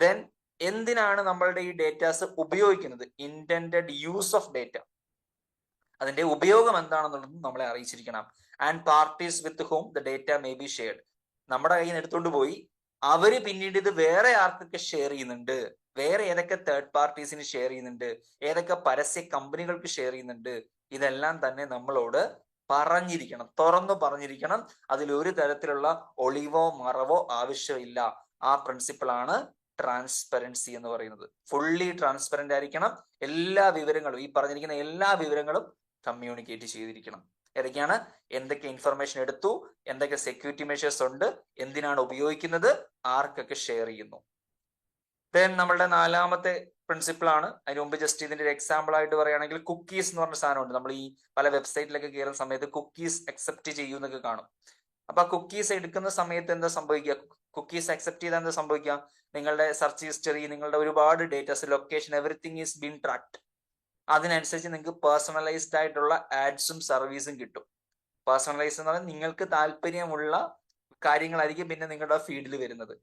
Then എന്തിനാണ് നമ്മളുടെ ഈ ഡേറ്റാസ് ഉപയോഗിക്കുന്നത്? ഇന്റൻഡഡ് യൂസ് ഓഫ് ഡേറ്റ, അതിന്റെ ഉപയോഗം എന്താണെന്നുള്ളത് നമ്മളെ അറിയിച്ചിരിക്കണം. And parties with whom the data may be shared. നമ്മുടെ കയ്യിൽ നിന്ന് എടുത്തുകൊണ്ട് പോയി അവര് പിന്നീട് ഇത് വേറെ ആർക്കൊക്കെ ഷെയർ ചെയ്യുന്നുണ്ട്, വേറെ ഏതൊക്കെ തേർഡ് പാർട്ടീസിന് ഷെയർ ചെയ്യുന്നുണ്ട്, ഏതൊക്കെ പരസ്യ കമ്പനികൾക്ക് ഷെയർ ചെയ്യുന്നുണ്ട്, ഇതെല്ലാം തന്നെ നമ്മളോട് പറഞ്ഞിരിക്കണം, തുറന്നു പറഞ്ഞിരിക്കണം. അതിൽ ഒരു തരത്തിലുള്ള ഒളിവോ മറവോ ആവശ്യമില്ല. ആ പ്രിൻസിപ്പിൾ ആണ് ട്രാൻസ്പെറൻസി എന്ന് പറയുന്നത്. ഫുള്ളി ട്രാൻസ്പെറന്റ് ആയിരിക്കണം. എല്ലാ വിവരങ്ങളും, ഈ പറഞ്ഞിരിക്കുന്ന എല്ലാ വിവരങ്ങളും കമ്മ്യൂണിക്കേറ്റ് ചെയ്തിരിക്കണം. ഏതൊക്കെയാണ്? എന്തൊക്കെ ഇൻഫർമേഷൻ എടുത്തു, എന്തൊക്കെ സെക്യൂരിറ്റി മെഷേഴ്സ് ഉണ്ട്, എന്തിനാണ് ഉപയോഗിക്കുന്നത്, ആർക്കൊക്കെ ഷെയർ ചെയ്യുന്നു. ദെൻ നമ്മളുടെ നാലാമത്തെ പ്രിൻസിപ്പിൾ ആണ്. അതിന് മുമ്പ് ജസ്റ്റ് ഇതിന്റെ ഒരു എക്സാമ്പിൾ ആയിട്ട് പറയുകയാണെങ്കിൽ, കുക്കീസ് എന്ന് പറഞ്ഞ സാധനമുണ്ട്. നമ്മൾ ഈ പല വെബ്സൈറ്റിലൊക്കെ കയറുന്ന സമയത്ത് കുക്കീസ് അക്സെപ്റ്റ് ചെയ്യുന്നൊക്കെ കാണും. അപ്പൊ ആ കുക്കീസ് എടുക്കുന്ന സമയത്ത് എന്താ സംഭവിക്കുക? കുക്കീസ് അക്സെപ്റ്റ് ചെയ്താൽ എന്താ സംഭവിക്കുക? നിങ്ങളുടെ സെർച്ച് ഹിസ്റ്ററി, നിങ്ങളുടെ ഒരുപാട് datas, location, everything is been tract. അതിനനുസരിച്ച് നിങ്ങൾക്ക് പേഴ്സണലൈസ്ഡ് ആയിട്ടുള്ള ആഡ്സും സർവീസും കിട്ടും. പേഴ്സണലൈസ് എന്ന് പറഞ്ഞാൽ നിങ്ങൾക്ക് താല്പര്യമുള്ള കാര്യങ്ങളായിരിക്കും പിന്നെ നിങ്ങളുടെ ഫീഡിൽ വരുന്നത്.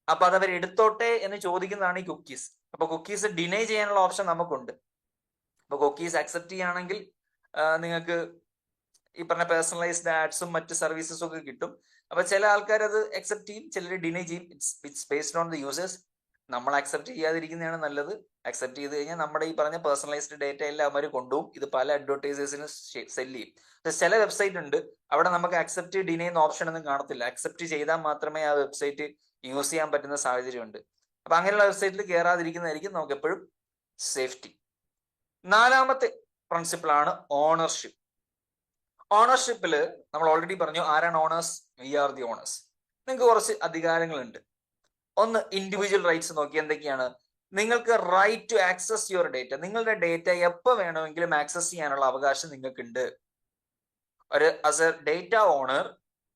അപ്പൊ അത് അവർ എടുത്തോട്ടെ എന്ന് ചോദിക്കുന്നതാണ് ഈ കുക്കീസ്. അപ്പൊ കുക്കീസ് ഡിനൈ ചെയ്യാനുള്ള ഓപ്ഷൻ നമുക്കുണ്ട്. അപ്പൊ കുക്കീസ് അക്സെപ്റ്റ് ചെയ്യുകയാണെങ്കിൽ നിങ്ങൾക്ക് ഈ പറഞ്ഞ പേഴ്സണലൈസ്ഡ് ആഡ്സും മറ്റ് സർവീസസും ഒക്കെ കിട്ടും. അപ്പൊ ചില ആൾക്കാർ അത് അക്സെപ്റ്റ് ചെയ്യും, ചിലർ ഡിനൈ ചെയ്യും. It's based on the users. നമ്മൾ അക്സെപ്റ്റ് ചെയ്യാതിരിക്കുന്നതാണ് നല്ലത്. അക്സെപ്റ്റ് ചെയ്ത് കഴിഞ്ഞാൽ നമ്മുടെ ഈ പറഞ്ഞ പേഴ്സണലൈസ്ഡ് ഡേറ്റ എല്ലാം അവർ കൊണ്ടുപോകും. ഇത് പല അഡ്വർടൈസേഴ്സിനും സെല് ചെയ്യും. ചില വെബ്സൈറ്റ് ഉണ്ട് അവിടെ നമുക്ക് അക്സെപ്റ്റ് ഡിനൈ എന്ന ഓപ്ഷൻ ഒന്നും കാണത്തില്ല. അക്സെപ്റ്റ് ചെയ്താൽ മാത്രമേ ആ വെബ്സൈറ്റ് യൂസ് ചെയ്യാൻ പറ്റുന്ന സാഹചര്യമുണ്ട്. അപ്പൊ അങ്ങനെയുള്ള വെബ്സൈറ്റിൽ കയറാതിരിക്കുന്നതായിരിക്കും നമുക്ക് എപ്പോഴും സേഫ്റ്റി. നാലാമത്തെ പ്രിൻസിപ്പിൾ ആണ് ഓണർഷിപ്പ്. ഓണർഷിപ്പില് നമ്മൾ ഓൾറെഡി പറഞ്ഞു ആരാണ് owners? We are the owners. നിങ്ങൾക്ക് കുറച്ച് അധികാരങ്ങളുണ്ട്. ഒന്ന്, ഇൻഡിവിജ്വൽ റൈറ്റ്സ് നോക്കി എന്തൊക്കെയാണ്? നിങ്ങൾക്ക് right to access your data. നിങ്ങളുടെ ഡേറ്റ എപ്പോൾ വേണമെങ്കിലും ആക്സസ് ചെയ്യാനുള്ള അവകാശം നിങ്ങൾക്കുണ്ട്. ആസ് എ ഡേറ്റ ഓണർ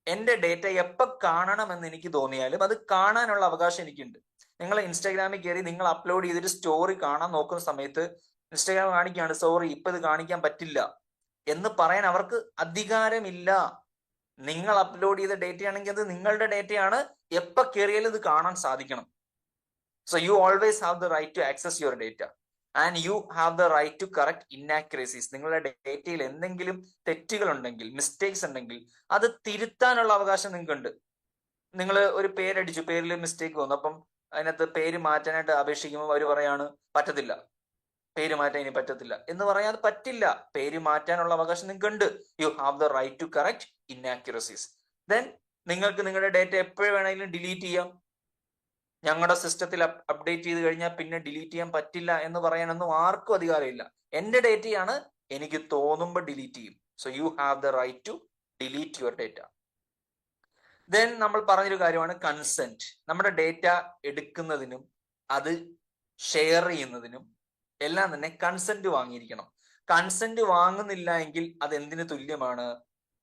എന്റെ ഡേറ്റ എപ്പോൾ കാണണമെന്ന് എനിക്ക് തോന്നിയാലും അത് കാണാനുള്ള അവകാശം എനിക്കുണ്ട്. നിങ്ങൾ ഇൻസ്റ്റാഗ്രാമിൽ കയറി നിങ്ങൾ അപ്ലോഡ് ചെയ്തൊരു സ്റ്റോറി കാണാൻ നോക്കുന്ന സമയത്ത് ഇൻസ്റ്റാഗ്രാം കാണിക്കുകയാണ് സോറി ഇപ്പൊ ഇത് കാണിക്കാൻ പറ്റില്ല എന്ന് പറയാൻ അവർക്ക് അധികാരമില്ല. നിങ്ങൾ അപ്ലോഡ് ചെയ്ത ഡേറ്റ ആണെങ്കിൽ അത് നിങ്ങളുടെ ഡേറ്റയാണ്, എപ്പോ കയറിയാലും ഇത് കാണാൻ സാധിക്കണം. So you always have the right to access your data and you have the right to correct inaccuracies. നിങ്ങളുടെ ഡേറ്റയിൽ എന്തെങ്കിലും തെറ്റുകൾ ഉണ്ടെങ്കിൽ, മിസ്റ്റേക്സ് ഉണ്ടെങ്കിൽ അത് തിരുത്താനുള്ള അവകാശം നിങ്ങൾക്കുണ്ട്. നിങ്ങൾ ഒരു പേരടിച്ചു, പേരിൽ മിസ്റ്റേക്ക് വന്നു, അപ്പം അതിനകത്ത് പേര് മാറ്റാനായിട്ട് അപേക്ഷിക്കുമ്പോൾ അവർ പറയാണ് പറ്റത്തില്ല, പേര് മാറ്റാൻ ഇനി പറ്റത്തില്ല എന്ന് പറയാൻ പറ്റില്ല. പേര് മാറ്റാനുള്ള അവകാശം നിങ്ങൾക്കുണ്ട്. You have the right to correct inaccuracies. Then നിങ്ങൾക്ക് നിങ്ങളുടെ ഡേറ്റ എപ്പോഴും വേണമെങ്കിലും ഡിലീറ്റ് ചെയ്യാം. ഞങ്ങളുടെ സിസ്റ്റത്തിൽ അപ്ഡേറ്റ് ചെയ്ത് കഴിഞ്ഞാൽ പിന്നെ ഡിലീറ്റ് ചെയ്യാൻ പറ്റില്ല എന്ന് പറയാനൊന്നും ആർക്കും അധികാരമില്ല. എന്റെ ഡേറ്റയാണ്, എനിക്ക് തോന്നുമ്പോൾ ഡിലീറ്റ് ചെയ്യും. So you have the right to delete your data. Then നമ്മൾ പറഞ്ഞൊരു കാര്യമാണ് കൺസെന്റ്. നമ്മുടെ ഡേറ്റ എടുക്കുന്നതിനും അത് ഷെയർ ചെയ്യുന്നതിനും എല്ലാം തന്നെ കൺസെന്റ് വാങ്ങിയിരിക്കണം. കൺസെന്റ് വാങ്ങുന്നില്ല എങ്കിൽ അത് എന്തിനു തുല്യമാണ്?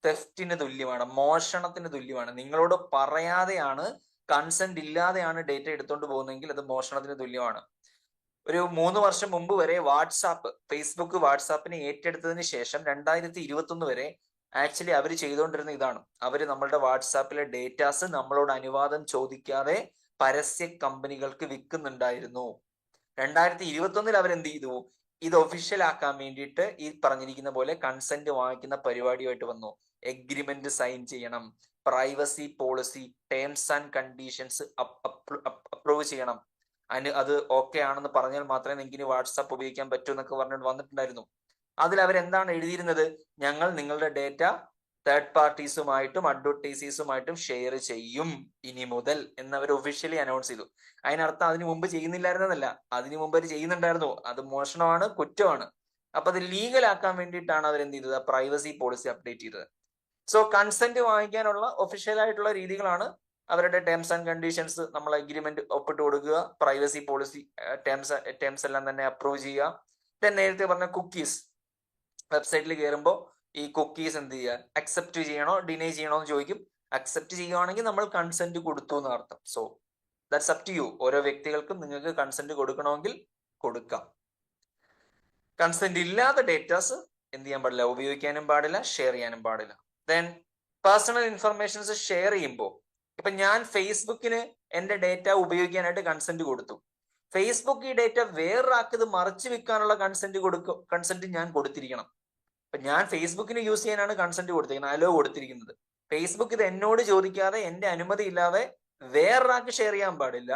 തെഫ്റ്റിന് തുല്യമാണ്, മോഷണത്തിന് തുല്യമാണ്. നിങ്ങളോട് പറയാതെയാണ്, കൺസെന്റ് ഇല്ലാതെയാണ് ഡേറ്റ എടുത്തോണ്ട് പോകുന്നതെങ്കിൽ അത് മോഷണത്തിന് തുല്യമാണ്. ഒരു 3 വർഷം മുമ്പ് വരെ ഫേസ്ബുക്ക് വാട്സാപ്പിനെ ഏറ്റെടുത്തതിന് ശേഷം 2021 വരെ ആക്ച്വലി അവർ ചെയ്തുകൊണ്ടിരുന്ന ഇതാണ്. അവർ നമ്മളുടെ വാട്സാപ്പിലെ ഡേറ്റാസ് നമ്മളോട് അനുവാദം ചോദിക്കാതെ പരസ്യ കമ്പനികൾക്ക് വിൽക്കുന്നുണ്ടായിരുന്നു. 2021 അവരെന്ത് ചെയ്തു? ഇത് ഒഫീഷ്യൽ ആക്കാൻ വേണ്ടിയിട്ട് ഈ പറഞ്ഞിരിക്കുന്ന പോലെ കൺസെന്റ് വാങ്ങിക്കുന്ന പരിപാടിയായിട്ട് വന്നു. എഗ്രിമെന്റ് സൈൻ ചെയ്യണം, privacy policy, terms and conditions approve ചെയ്യണം, അത് ഓക്കെ ആണെന്ന് പറഞ്ഞാൽ മാത്രമേ നിങ്ങൾക്ക് വാട്സാപ്പ് ഉപയോഗിക്കാൻ പറ്റൂ എന്നൊക്കെ പറഞ്ഞിട്ട് വന്നിട്ടുണ്ടായിരുന്നു. അതിൽ അവരെന്താണ് എഴുതിയിരുന്നത്? ഞങ്ങൾ നിങ്ങളുടെ ഡേറ്റ തേർഡ് പാർട്ടീസുമായിട്ടും അഡ്വർടൈസേഴ്സുമായിട്ടും ഷെയർ ചെയ്യും ഇനി മുതൽ എന്നവർ ഒഫീഷ്യലി അനൗൺസ് ചെയ്തു. അതിനർത്ഥം അതിനു മുമ്പ് ചെയ്യുന്നില്ലായിരുന്നതല്ല, അതിനു മുമ്പ് അവർ ചെയ്യുന്നുണ്ടായിരുന്നു. അത് മോഷണമാണ്, കുറ്റമാണ്. അപ്പൊ അത് ലീഗലാക്കാൻ വേണ്ടിയിട്ടാണ് അവരെന്ത് ചെയ്തത്? പ്രൈവസി പോളിസി അപ്ഡേറ്റ് ചെയ്തത്. സോ കൺസെന്റ് വാങ്ങിക്കാനുള്ള ഒഫീഷ്യൽ ആയിട്ടുള്ള രീതികളാണ് അവരുടെ ടേംസ് ആൻഡ് കണ്ടീഷൻസ്. നമ്മൾ അഗ്രിമെന്റ് ഒപ്പിട്ട് കൊടുക്കുക, പ്രൈവസി പോളിസി ടേംസ് എല്ലാം തന്നെ അപ്രൂവ് ചെയ്യുക. ദെൻ നേരത്തെ പറഞ്ഞ കുക്കീസ്, വെബ്സൈറ്റിൽ കയറുമ്പോൾ ഈ കുക്കീസ് എന്ത് ചെയ്യുക? അക്സെപ്റ്റ് ചെയ്യണോ ഡിനൈ ചെയ്യണോ എന്ന് ചോദിക്കും. അക്സെപ്റ്റ് ചെയ്യുകയാണെങ്കിൽ നമ്മൾ കൺസെന്റ് കൊടുത്തു എന്ന് അർത്ഥം. So that's up to you. ഓരോ വ്യക്തികൾക്കും നിങ്ങൾക്ക് കൺസെന്റ് കൊടുക്കണമെങ്കിൽ കൊടുക്കാം. കൺസെന്റ് ഇല്ലാത്ത ഡേറ്റാസ് എന്ത് ചെയ്യാൻ പാടില്ല? ഉപയോഗിക്കാനും പാടില്ല, ഷെയർ ചെയ്യാനും പാടില്ല. ദെൻ പേഴ്സണൽ ഇൻഫർമേഷൻസ് ഷെയർ ചെയ്യുമ്പോൾ, ഇപ്പൊ ഞാൻ ഫേസ്ബുക്കിന് എന്റെ ഡേറ്റ ഉപയോഗിക്കാനായിട്ട് കൺസെന്റ് കൊടുത്തു. ഫേസ്ബുക്ക് ഈ ഡേറ്റ വേറൊരാൾക്ക് ഇത് മറച്ചു വെക്കാനുള്ള കൺസെന്റ് ഞാൻ കൊടുത്തിരിക്കണം. അപ്പൊ ഞാൻ ഫേസ്ബുക്കിന് യൂസ് ചെയ്യാനാണ് കൺസെന്റ് കൊടുത്തിരിക്കുന്നത്, അലോ കൊടുത്തിരിക്കുന്നത്. ഫേസ്ബുക്ക് ഇത് എന്നോട് ചോദിക്കാതെ എന്റെ അനുമതി ഇല്ലാതെ വേറൊരാൾക്ക് ഷെയർ ചെയ്യാൻ പാടില്ല,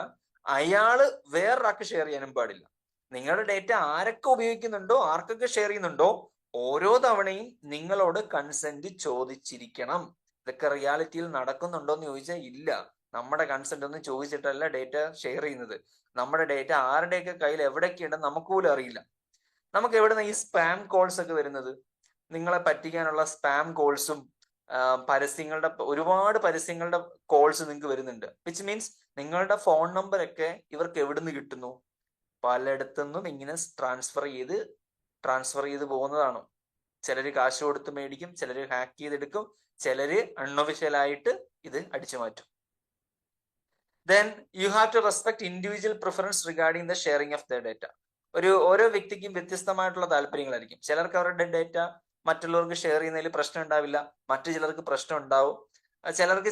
അയാള് വേറൊരാൾക്ക് ഷെയർ ചെയ്യാനും പാടില്ല. നിങ്ങളുടെ ഡേറ്റ ആരൊക്കെ ഉപയോഗിക്കുന്നുണ്ടോ, ആർക്കൊക്കെ ഷെയർ ചെയ്യുന്നുണ്ടോ, ഓരോ തവണയും നിങ്ങളോട് കൺസെന്റ് ചോദിച്ചിരിക്കണം. ഇതൊക്കെ റിയാലിറ്റിയിൽ നടക്കുന്നുണ്ടോ എന്ന് ചോദിച്ചാൽ ഇല്ല. നമ്മുടെ കൺസെന്റ് ഒന്നും ചോദിച്ചിട്ടല്ല ഡേറ്റ ഷെയർ ചെയ്യുന്നത്. നമ്മുടെ ഡേറ്റ ആരുടെയൊക്കെ കയ്യിൽ എവിടെയൊക്കെ ഉണ്ടെന്ന് നമുക്ക് പോലും അറിയില്ല. നമുക്ക് എവിടുന്ന ഈ സ്പാം കോൾസ് ഒക്കെ വരുന്നത്? നിങ്ങളെ പറ്റിക്കാനുള്ള സ്പാം കോൾസും ഒരുപാട് പരസ്യങ്ങളുടെ കോൾസ് നിങ്ങൾക്ക് വരുന്നുണ്ട്. വിച്ച് മീൻസ് നിങ്ങളുടെ ഫോൺ നമ്പർ ഒക്കെ ഇവർക്ക് എവിടുന്ന് കിട്ടുന്നു? പലയിടത്തുനിന്നും ഇങ്ങനെ ട്രാൻസ്ഫർ ചെയ്ത് പോകുന്നതാണ്. ചിലര് കാശ് കൊടുത്ത് മേടിക്കും, ചിലര് ഹാക്ക് ചെയ്തെടുക്കും, ചിലര് അൺഒഫീഷ്യൽ ആയിട്ട് ഇത് അടിച്ചു മാറ്റും. Then you have to respect individual preference regarding the sharing of the data. ഓരോ വ്യക്തിക്കും വ്യത്യസ്തമായിട്ടുള്ള താല്പര്യങ്ങളായിരിക്കും. ചിലർക്ക് അവരുടെ ഡേറ്റ മറ്റുള്ളവർക്ക് ഷെയർ ചെയ്യുന്നതിൽ പ്രശ്നം ഉണ്ടാവില്ല, മറ്റു ചിലർക്ക് പ്രശ്നം ഉണ്ടാവും.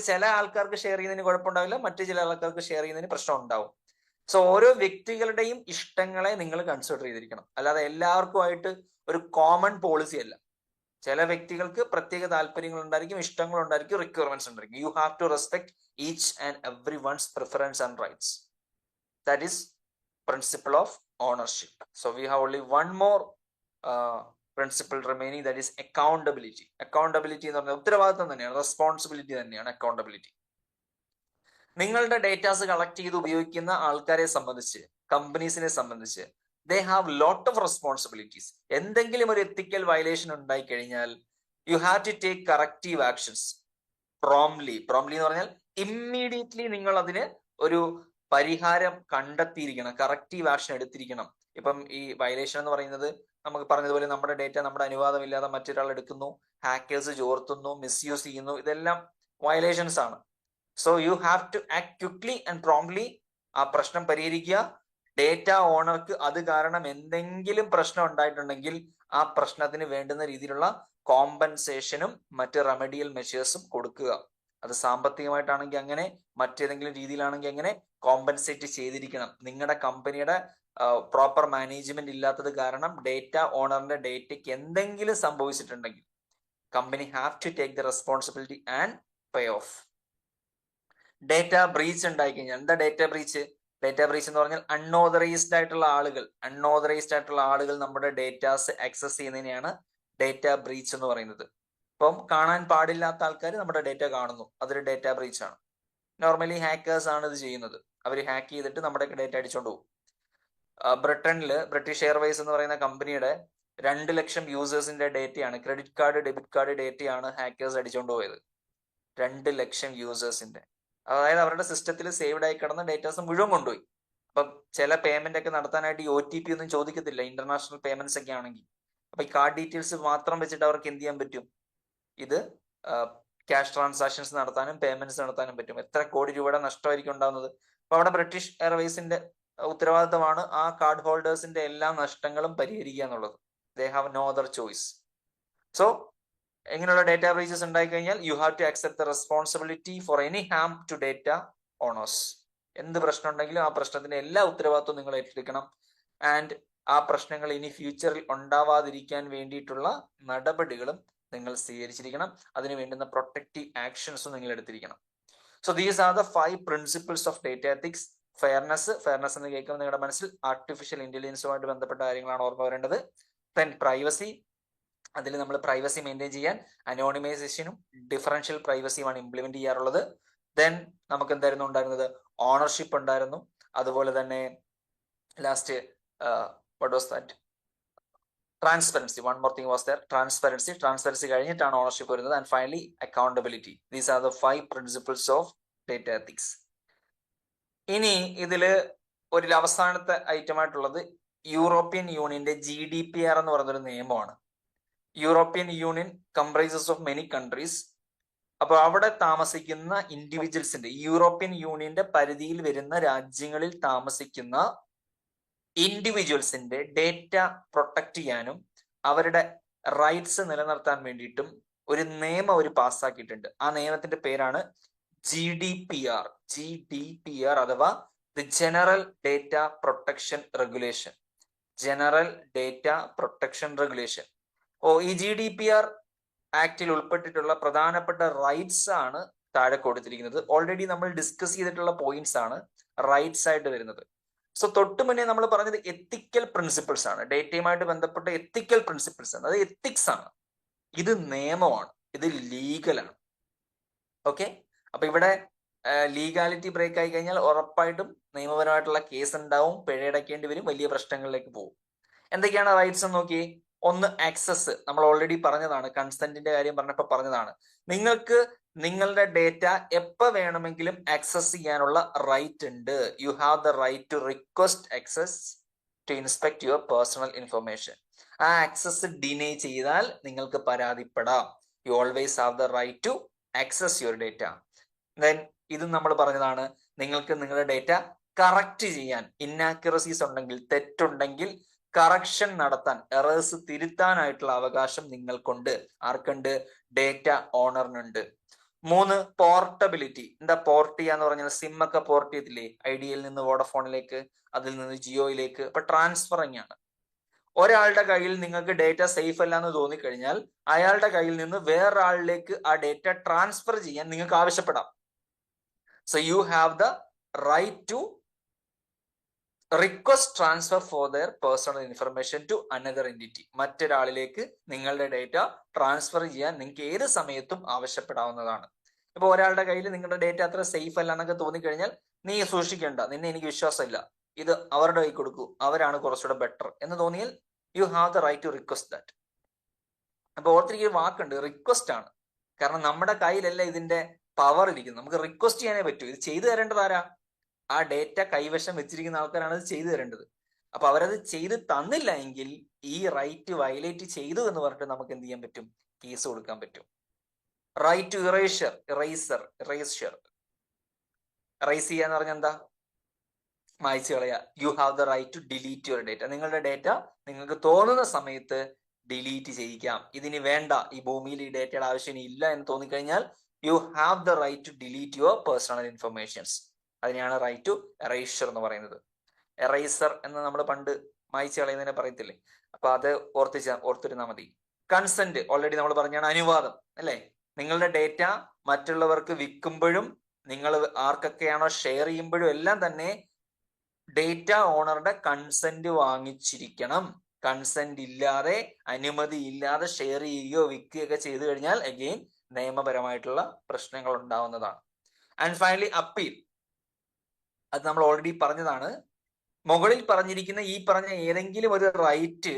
ചില ആൾക്കാർക്ക് ഷെയർ ചെയ്യുന്നതിന് കുഴപ്പമുണ്ടാവില്ല, മറ്റു ചില ആൾക്കാർക്ക് ഷെയർ ചെയ്യുന്നതിന് പ്രശ്നം ഉണ്ടാവും. സോ ഓരോ വ്യക്തികളുടെയും ഇഷ്ടങ്ങളെ നിങ്ങൾ കൺസിഡർ ചെയ്തിരിക്കണം. അല്ലാതെ എല്ലാവർക്കുമായിട്ട് ഒരു കോമൺ പോളിസി അല്ല. ചില വ്യക്തികൾക്ക് പ്രത്യേക താല്പര്യങ്ങൾ ഉണ്ടായിരിക്കും, ഇഷ്ടങ്ങൾ ഉണ്ടായിരിക്കും, റിക്വയർമെന്റ്സ് ഉണ്ടായിരിക്കും. You have to respect each and every one's preference and rights. That is principle of ownership. So we have only one more principle remaining, that is accountability. Accountability എന്ന് പറഞ്ഞാൽ ഉത്തരവാദിത്വം തന്നെയാണ്, റെസ്പോൺസിബിലിറ്റി തന്നെയാണ് അക്കൗണ്ടബിലിറ്റി. നിങ്ങളുടെ datas collect ചെയ്ത് ഉപയോഗിക്കുന്ന ആൾക്കാരെ സംബന്ധിച്ച്, കമ്പനീസിനെ സംബന്ധിച്ച്, they have lot of responsibilities. എന്തെങ്കിലും ഒരു എത്തിക്കൽ വയലേഷൻ ഉണ്ടായി കഴിഞ്ഞാൽ you have to take corrective actions promptly. Promptly എന്ന് പറഞ്ഞാൽ ഇമ്മീഡിയറ്റ്ലി നിങ്ങൾ അതിന് ഒരു പരിഹാരം കണ്ടെത്തിയിരിക്കണം, കറക്റ്റീവ് ആക്ഷൻ എടുത്തിരിക്കണം. ഇപ്പം ഈ വയലേഷൻ എന്ന് പറയുന്നത് നമുക്ക് പറഞ്ഞതുപോലെ നമ്മുടെ ഡേറ്റ നമ്മുടെ അനുവാദമില്ലാതെ മറ്റൊരാൾ എടുക്കുന്നു, ഹാക്കേഴ്സ് ചോർത്തുന്നു, മിസ്യൂസ് ചെയ്യുന്നു, ഇതെല്ലാം വയലേഷൻസ് ആണ്. So you have to act quickly and promptly. ആ പ്രശ്നം പരിഹരിക്കുക. ഡേറ്റ ഓണർക്ക് അത് കാരണം എന്തെങ്കിലും പ്രശ്നം ഉണ്ടായിട്ടുണ്ടെങ്കിൽ ആ പ്രശ്നത്തിന് വേണ്ടുന്ന രീതിയിലുള്ള കോമ്പൻസേഷനും മറ്റ് റെമഡിയൽ മെഷേഴ്സും കൊടുക്കുക. അത് സാമ്പത്തികമായിട്ടാണെങ്കിൽ അങ്ങനെ, മറ്റേതെങ്കിലും രീതിയിലാണെങ്കിൽ അങ്ങനെ കോമ്പൻസേറ്റ് ചെയ്തിരിക്കണം. നിങ്ങളുടെ കമ്പനിയുടെ പ്രോപ്പർ മാനേജ്മെന്റ് ഇല്ലാത്തത് കാരണം ഡേറ്റ ഓണറിന്റെ ഡേറ്റയ്ക്ക് എന്തെങ്കിലും സംഭവിച്ചിട്ടുണ്ടെങ്കിൽ company have to take the responsibility and pay off. Data breach ഉണ്ടായി കഴിഞ്ഞാൽ എന്താ ഡേറ്റ ബ്രീച്ച്? ഡേറ്റ ബ്രീച്ച് എന്ന് പറഞ്ഞാൽ അൺഓതറൈസ്ഡ് ആയിട്ടുള്ള ആളുകൾ നമ്മുടെ ഡേറ്റാസ് ആക്സസ് ചെയ്യുന്നതിനെയാണ് ഡേറ്റ ബ്രീച്ച് എന്ന് പറയുന്നത്. ഇപ്പം കാണാൻ പാടില്ലാത്ത ആൾക്കാർ നമ്മുടെ ഡേറ്റ കാണുന്നു, അതൊരു ഡേറ്റ ബ്രീച്ച് ആണ്. നോർമലി ഹാക്കേഴ്സ് ആണ് ഇത് ചെയ്യുന്നത്. അവർ ഹാക്ക് ചെയ്തിട്ട് നമ്മുടെ ഡേറ്റ അടിച്ചോണ്ട് പോകും. ബ്രിട്ടനില് ബ്രിട്ടീഷ് എയർവേസ് എന്ന് പറയുന്ന കമ്പനിയുടെ 2 ലക്ഷം യൂസേഴ്സിന്റെ ഡേറ്റയാണ്, ക്രെഡിറ്റ് കാർഡ്, ഡെബിറ്റ് കാർഡ് ഡേറ്റയാണ് ഹാക്കേഴ്സ് അടിച്ചോണ്ട് പോയത്. 2 ലക്ഷം യൂസേഴ്സിന്റെ, അതായത് അവരുടെ സിസ്റ്റത്തിൽ സേവ്ഡ് ആയി കിടന്ന ഡേറ്റാസ് മുഴുവൻ കൊണ്ടുപോയി. അപ്പൊ ചില പേയ്മെന്റ് ഒക്കെ നടത്താനായിട്ട് ഈ OTP ഒന്നും ചോദിക്കത്തില്ല, ഇന്റർനാഷണൽ പേയ്മെന്റ്സ് ഒക്കെ ആണെങ്കിൽ. അപ്പൊ ഈ കാർഡ് ഡീറ്റെയിൽസ് മാത്രം വെച്ചിട്ട് അവർക്ക് എന്ത് ചെയ്യാൻ പറ്റും? ഇത് ക്യാഷ് ട്രാൻസാക്ഷൻസ് നടത്താനും പേയ്മെന്റ്സ് നടത്താനും പറ്റും. എത്ര കോടി രൂപയുടെ നഷ്ടമായിരിക്കും ഉണ്ടാകുന്നത്. അപ്പൊ അവിടെ ബ്രിട്ടീഷ് എയർവേസിന്റെ ഉത്തരവാദിത്തമാണ് ആ കാർഡ് ഹോൾഡേഴ്സിന്റെ എല്ലാ നഷ്ടങ്ങളും പരിഹരിക്കുക എന്നുള്ളത്. They have no other choice. So എങ്ങനെയുള്ള ഡേറ്റ ബ്രീച്ചസ് ഉണ്ടായി കഴിഞ്ഞാൽ you have to accept the responsibility for any harm to data owners. എന്ത് പ്രശ്നം ഉണ്ടെങ്കിലും ആ പ്രശ്നത്തിന്റെ എല്ലാ ഉത്തരവാദിത്വവും നിങ്ങൾ ഏറ്റെടുക്കണം. ആൻഡ് ആ പ്രശ്നങ്ങൾ ഇനി ഫ്യൂച്ചറിൽ ഉണ്ടാവാതിരിക്കാൻ വേണ്ടിയിട്ടുള്ള നടപടികളും നിങ്ങൾ സ്വീകരിച്ചിരിക്കണം. അതിന് വേണ്ടുന്ന പ്രൊട്ടക്റ്റീവ് ആക്ഷൻസും നിങ്ങൾ എടുത്തിരിക്കണം. So these are the 5 principles of data ethics. Fairness എന്ന് കേൾക്കുമ്പോൾ നിങ്ങളുടെ മനസ്സിൽ ആർട്ടിഫിഷ്യൽ ഇന്റലിജൻസുമായിട്ട് ബന്ധപ്പെട്ട കാര്യങ്ങളാണ് ഓർമ്മ വരേണ്ടത്. ദെൻ പ്രൈവസി, അതിൽ നമ്മൾ പ്രൈവസി മെയിൻറ്റെയിൻ ചെയ്യാൻ അനോണിമൈസേഷനും ഡിഫറൻഷ്യൽ പ്രൈവസിയുമാണ് ഇംപ്ലിമെന്റ് ചെയ്യാറുള്ളത്. ദെൻ നമുക്ക് എന്തായിരുന്നു ഉണ്ടായിരുന്നത്? ഓണർഷിപ്പ് ഉണ്ടായിരുന്നു. അതുപോലെ തന്നെ last what was that? Transparency. One more thing was there, transparency കഴിഞ്ഞിട്ടാണ് ഓണർഷിപ്പ് വരുന്നത്. And finally accountability. These are the 5 principles of data ethics. ഇനി ഇതില് ഒരു അവസാനത്തെ ഐറ്റം ആയിട്ടുള്ളത് യൂറോപ്യൻ യൂണിയന്റെ GDPR എന്ന് പറയുന്നൊരു നിയമമാണ്. European union comprises of many countries. അപ്പൊ അവിടെ താമസിക്കുന്ന ഇൻഡിവിജ്വൽസിന്റെ, യൂറോപ്യൻ യൂണിയന്റെ പരിധിയിൽ വരുന്ന രാജ്യങ്ങളിൽ താമസിക്കുന്ന ഇൻഡിവിജ്വൽസിന്റെ ഡേറ്റ പ്രൊട്ടക്ട് ചെയ്യാനും അവരുടെ റൈറ്റ്സ് നിലനിർത്താൻ വേണ്ടിയിട്ടും ഒരു നിയമം അവർ പാസ്സാക്കിയിട്ടുണ്ട്. ആ നിയമത്തിന്റെ പേരാണ് GDPR. അഥവാ the general data protection regulation. ഈ GDPR ആക്ടിൽ ഉൾപ്പെട്ടിട്ടുള്ള പ്രധാനപ്പെട്ട റൈറ്റ്സ് ആണ് താഴെ കൊടുത്തിരിക്കുന്നത്. ഓൾറെഡി നമ്മൾ ഡിസ്കസ് ചെയ്തിട്ടുള്ള പോയിന്റ്സ് ആണ് റൈറ്റ്സ് ആയിട്ട് വരുന്നത്. സോ തൊട്ടു മുന്നേ നമ്മൾ പറഞ്ഞത് എത്തിക്കൽ പ്രിൻസിപ്പിൾസ് ആണ്, ഡേറ്റയുമായിട്ട് ബന്ധപ്പെട്ട എത്തിക്കൽ പ്രിൻസിപ്പിൾസ് ആണ്, അത് എത്തിക്സ് ആണ്. ഇത് നിയമമാണ്, ഇത് ലീഗലാണ്. ഓക്കെ, അപ്പൊ ഇവിടെ ലീഗാലിറ്റി ബ്രേക്ക് ആയി കഴിഞ്ഞാൽ ഉറപ്പായിട്ടും നിയമപരമായിട്ടുള്ള കേസ് ഉണ്ടാവും, പിഴയടക്കേണ്ടി വരും, വലിയ പ്രശ്നങ്ങളിലേക്ക് പോകും. എന്തൊക്കെയാണ് റൈറ്റ്സ് എന്ന് നോക്കി. ഒന്ന്, ആക്സസ്. നമ്മൾ ഓൾറെഡി പറഞ്ഞതാണ്, കൺസെന്റിന്റെ കാര്യം പറഞ്ഞപ്പോൾ പറഞ്ഞതാണ്. നിങ്ങൾക്ക് നിങ്ങളുടെ ഡേറ്റ എപ്പോ വേണമെങ്കിലും ആക്സസ് ചെയ്യാനുള്ള റൈറ്റ് ഉണ്ട്. You have the right to request access to inspect your personal information. ആ ആക്സസ് ഡിനേ ചെയ്താൽ നിങ്ങൾക്ക് പരാതിപ്പെടാം. You always have the right to access your data. Then ഇതും നമ്മൾ പറഞ്ഞതാണ്, നിങ്ങൾക്ക് നിങ്ങളുടെ ഡേറ്റ കറക്റ്റ് ചെയ്യാൻ, ഇന്നാക്യുറസീസ് ഉണ്ടെങ്കിൽ, തെറ്റുണ്ടെങ്കിൽ കറക്ഷൻ നടത്താൻ, എറേഴ്സ് തിരുത്താനായിട്ടുള്ള അവകാശം നിങ്ങൾക്കുണ്ട്. ആർക്കുണ്ട്? ഡേറ്റ ഓണറിനുണ്ട്. 3, പോർട്ടബിലിറ്റി. എന്താ പോർട്ട് ചെയ്യാന്ന് പറഞ്ഞാൽ? സിം ഒക്കെ പോർട്ട് ചെയ്തില്ലേ, ഐഡിയയിൽ നിന്ന് വോഡഫോണിലേക്ക്, അതിൽ നിന്ന് ജിയോയിലേക്ക്. അപ്പൊ ട്രാൻസ്ഫറിങ് ആണ്. ഒരാളുടെ കയ്യിൽ നിങ്ങൾക്ക് ഡേറ്റ സേഫ് അല്ല എന്ന് തോന്നിക്കഴിഞ്ഞാൽ അയാളുടെ കയ്യിൽ നിന്ന് വേറൊരാളിലേക്ക് ആ ഡേറ്റ ട്രാൻസ്ഫർ ചെയ്യാൻ നിങ്ങൾക്ക് ആവശ്യപ്പെടാം. So you have the right to request transfer for their personal information to another entity. മറ്റൊരാളിലേക്ക് നിങ്ങളുടെ ഡേറ്റ ട്രാൻസ്ഫർ ചെയ്യാൻ നിങ്ങൾക്ക് ഏത് സമയത്തും ആവശ്യപ്പെടാവുന്നതാണ്. ഇപ്പൊ ഒരാളുടെ കയ്യിൽ നിങ്ങളുടെ ഡേറ്റ അത്ര സേഫ് അല്ല എന്നൊക്കെ തോന്നിക്കഴിഞ്ഞാൽ നീ സൂക്ഷിക്കേണ്ട, നിന്നെ എനിക്ക് വിശ്വാസമില്ല, ഇത് അവരുടെ കൈ കൊടുക്കൂ, അവരാണ് കുറച്ചുകൂടെ ബെറ്റർ എന്ന് തോന്നിയാൽ you have the right to request that. അപ്പൊ ഓർത്തിരിക്കുന്ന വാക്കുണ്ട്, റിക്വസ്റ്റ് ആണ്. കാരണം നമ്മുടെ കയ്യിലല്ല ഇതിന്റെ പവർ ഇരിക്കുന്നത്, നമുക്ക് റിക്വസ്റ്റ് ചെയ്യാനേ പറ്റൂ. ഇത് ചെയ്തു തരേണ്ടത് ആരാ? ആ ഡേറ്റ കൈവശം വെച്ചിരിക്കുന്ന ആൾക്കാരാണ് ഇത് ചെയ്തു തരേണ്ടത്. അപ്പൊ അവരത് ചെയ്ത് തന്നില്ല എങ്കിൽ ഈ റൈറ്റ് വയലേറ്റ് ചെയ്തു എന്ന് പറഞ്ഞിട്ട് നമുക്ക് എന്ത് ചെയ്യാൻ പറ്റും? കേസ് കൊടുക്കാൻ പറ്റും. റൈറ്റ് ടു ഇറേഷർ, ഇറേസ് ചെയ്യാന്ന് പറഞ്ഞാൽ എന്താ? മായ്ച്ചു കളയുക. You have the right to delete your data. നിങ്ങളുടെ ഡേറ്റ നിങ്ങൾക്ക് തോന്നുന്ന സമയത്ത് ഡിലീറ്റ് ചെയ്യിക്കാം. ഇതിന് വേണ്ട, ഈ ഭൂമിയിൽ ഈ ഡേറ്റയുടെ ആവശ്യം ഇല്ല എന്ന് തോന്നിക്കഴിഞ്ഞാൽ you have the right to delete your personal informations. അതിനെയാണ് റൈറ്റ് ടു എറേഷർ എന്ന് പറയുന്നത്. എറേസർ എന്ന് നമ്മൾ പണ്ട് മായ്ച്ചു കളയുന്നതിനെ പറയത്തില്ലേ? അപ്പൊ അത് ഓർത്തിരുന്നാൽ മതി. കൺസെന്റ് ഓൾറെഡി നമ്മൾ പറഞ്ഞാണ്, അനുവാദം അല്ലെ? നിങ്ങളുടെ ഡേറ്റ മറ്റുള്ളവർക്ക് വിൽക്കുമ്പോഴും നിങ്ങൾ ആർക്കൊക്കെയാണോ ഷെയർ ചെയ്യുമ്പോഴും എല്ലാം തന്നെ ഡേറ്റ ഓണറുടെ കൺസെന്റ് വാങ്ങിച്ചിരിക്കണം. കൺസെന്റ് ഇല്ലാതെ, അനുമതി ഇല്ലാതെ ഷെയർ ചെയ്യുകയോ വിൽക്കുകയൊക്കെ ചെയ്തു കഴിഞ്ഞാൽ അഗെയിൻ നിയമപരമായിട്ടുള്ള പ്രശ്നങ്ങൾ ഉണ്ടാവുന്നതാണ്. And finally appeal. അത് നമ്മൾ ഓൾറെഡി പറഞ്ഞതാണ്. മുകളിൽ പറഞ്ഞിരിക്കുന്ന ഈ പറഞ്ഞ ഏതെങ്കിലും ഒരു റൈറ്റ്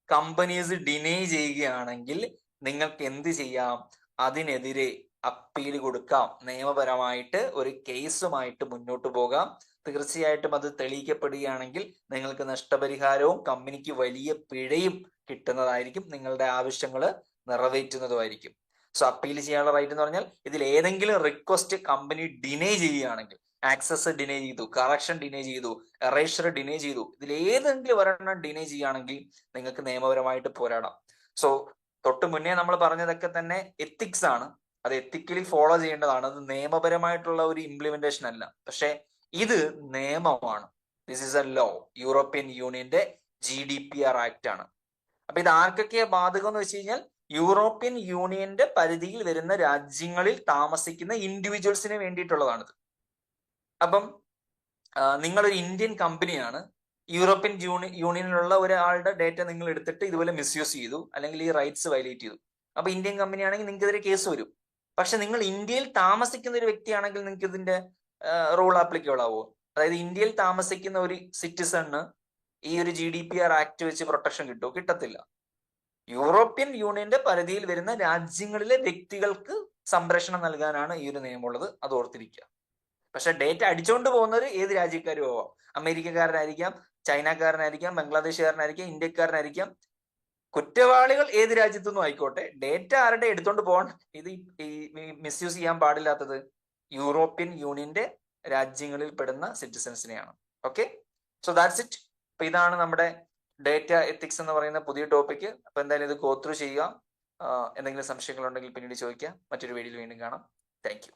കമ്പനീസ് ഡിനൈ ചെയ്യുകയാണെങ്കിൽ നിങ്ങൾക്ക് എന്ത് ചെയ്യാം? അതിനെതിരെ അപ്പീൽ കൊടുക്കാം. നിയമപരമായിട്ട് ഒരു കേസുമായിട്ട് മുന്നോട്ട് പോകാം. തീർച്ചയായിട്ടും അത് തെളിയിക്കപ്പെടുകയാണെങ്കിൽ നിങ്ങൾക്ക് നഷ്ടപരിഹാരവും കമ്പനിക്ക് വലിയ പിഴയും കിട്ടുന്നതായിരിക്കും. നിങ്ങളുടെ ആവശ്യങ്ങൾ നിറവേറ്റുന്നതുമായിരിക്കും. സോ അപ്പീൽ ചെയ്യാനുള്ള റൈറ്റ് എന്ന് പറഞ്ഞാൽ ഇതിൽ ഏതെങ്കിലും റിക്വസ്റ്റ് കമ്പനി ഡിനൈ ചെയ്യുകയാണെങ്കിൽ, ആക്സസ് ഡിനൈ ചെയ്തു, കറക്ഷൻ ഡിനൈ ചെയ്തു, എറേഷർ ഡിനൈ ചെയ്തു, ഇതിൽ ഏതെങ്കിലും ഒരെണ്ണം ഡിനൈ ചെയ്യുകയാണെങ്കിൽ നിങ്ങൾക്ക് നിയമപരമായിട്ട് പോരാടാം. സോ തൊട്ട് മുന്നേ നമ്മൾ പറഞ്ഞതൊക്കെ തന്നെ എത്തിക്സ് ആണ്. അത് എത്തിക്കലി ഫോളോ ചെയ്യേണ്ടതാണ്. അത് നിയമപരമായിട്ടുള്ള ഒരു ഇംപ്ലിമെന്റേഷൻ അല്ല. പക്ഷെ ഇത് നിയമമാണ്. This is a law. European യൂണിയന്റെ GDPR ആക്ട് ആണ്. അപ്പൊ ഇത് ആർക്കൊക്കെയാ ബാധകം എന്ന് വെച്ച് കഴിഞ്ഞാൽ യൂറോപ്യൻ യൂണിയന്റെ പരിധിയിൽ വരുന്ന രാജ്യങ്ങളിൽ താമസിക്കുന്ന ഇൻഡിവിജ്വൽസിന് വേണ്ടിയിട്ടുള്ളതാണിത്. അപ്പം നിങ്ങളൊരു ഇന്ത്യൻ കമ്പനിയാണ്, യൂറോപ്യൻ യൂണിയനിലുള്ള ഒരാളുടെ ഡേറ്റ നിങ്ങൾ എടുത്തിട്ട് ഇതുപോലെ മിസ്യൂസ് ചെയ്തു, അല്ലെങ്കിൽ ഈ റൈറ്റ്സ് വയലേറ്റ് ചെയ്തു. അപ്പൊ ഇന്ത്യൻ കമ്പനി ആണെങ്കിൽ നിങ്ങൾക്കെതിരെ കേസ് വരും. പക്ഷെ നിങ്ങൾ ഇന്ത്യയിൽ താമസിക്കുന്ന ഒരു വ്യക്തിയാണെങ്കിൽ നിങ്ങൾക്ക് ഇതിന്റെ റൂൾ ആപ്ലിക്കബിൾ ആവുമോ? അതായത് ഇന്ത്യയിൽ താമസിക്കുന്ന ഒരു സിറ്റിസണ് ഈ ഒരു GDPR ആക്ട് വെച്ച് പ്രൊട്ടക്ഷൻ കിട്ടുമോ? കിട്ടത്തില്ല. യൂറോപ്യൻ യൂണിയന്റെ പരിധിയിൽ വരുന്ന രാജ്യങ്ങളിലെ വ്യക്തികൾക്ക് സംരക്ഷണം നൽകാനാണ് ഈ ഒരു നിയമമുള്ളത്. അത് ഓർത്തിരിക്കുക. പക്ഷെ ഡേറ്റ അടിച്ചുകൊണ്ട് പോകുന്നവർ ഏത് രാജ്യക്കാരും ആവാം. അമേരിക്കക്കാരനായിരിക്കാം, ചൈനക്കാരനായിരിക്കാം, ബംഗ്ലാദേശുകാരനായിരിക്കാം, ഇന്ത്യക്കാരനായിരിക്കാം. കുറ്റവാളികൾ ഏത് രാജ്യത്തുനിന്നും ആയിക്കോട്ടെ, ഡേറ്റ ആരുടെ എടുത്തോണ്ട് പോകണം? ഇത് മിസ്യൂസ് ചെയ്യാൻ പാടില്ലാത്തത് യൂറോപ്യൻ യൂണിയന്റെ രാജ്യങ്ങളിൽ പെടുന്ന സിറ്റിസൺസിനെയാണ്. Okay, so that's it. അപ്പൊ ഇതാണ് നമ്മുടെ ഡേറ്റ എത്തിക്സ് എന്ന് പറയുന്ന പുതിയ ടോപ്പിക്. അപ്പൊ എന്തായാലും ഇത് ഗോ ത്രൂ ചെയ്യുക. എന്തെങ്കിലും സംശയങ്ങൾ ഉണ്ടെങ്കിൽ പിന്നീട് ചോദിക്കാം. മറ്റൊരു വീഡിയോയിൽ വീണ്ടും കാണാം. Thank you.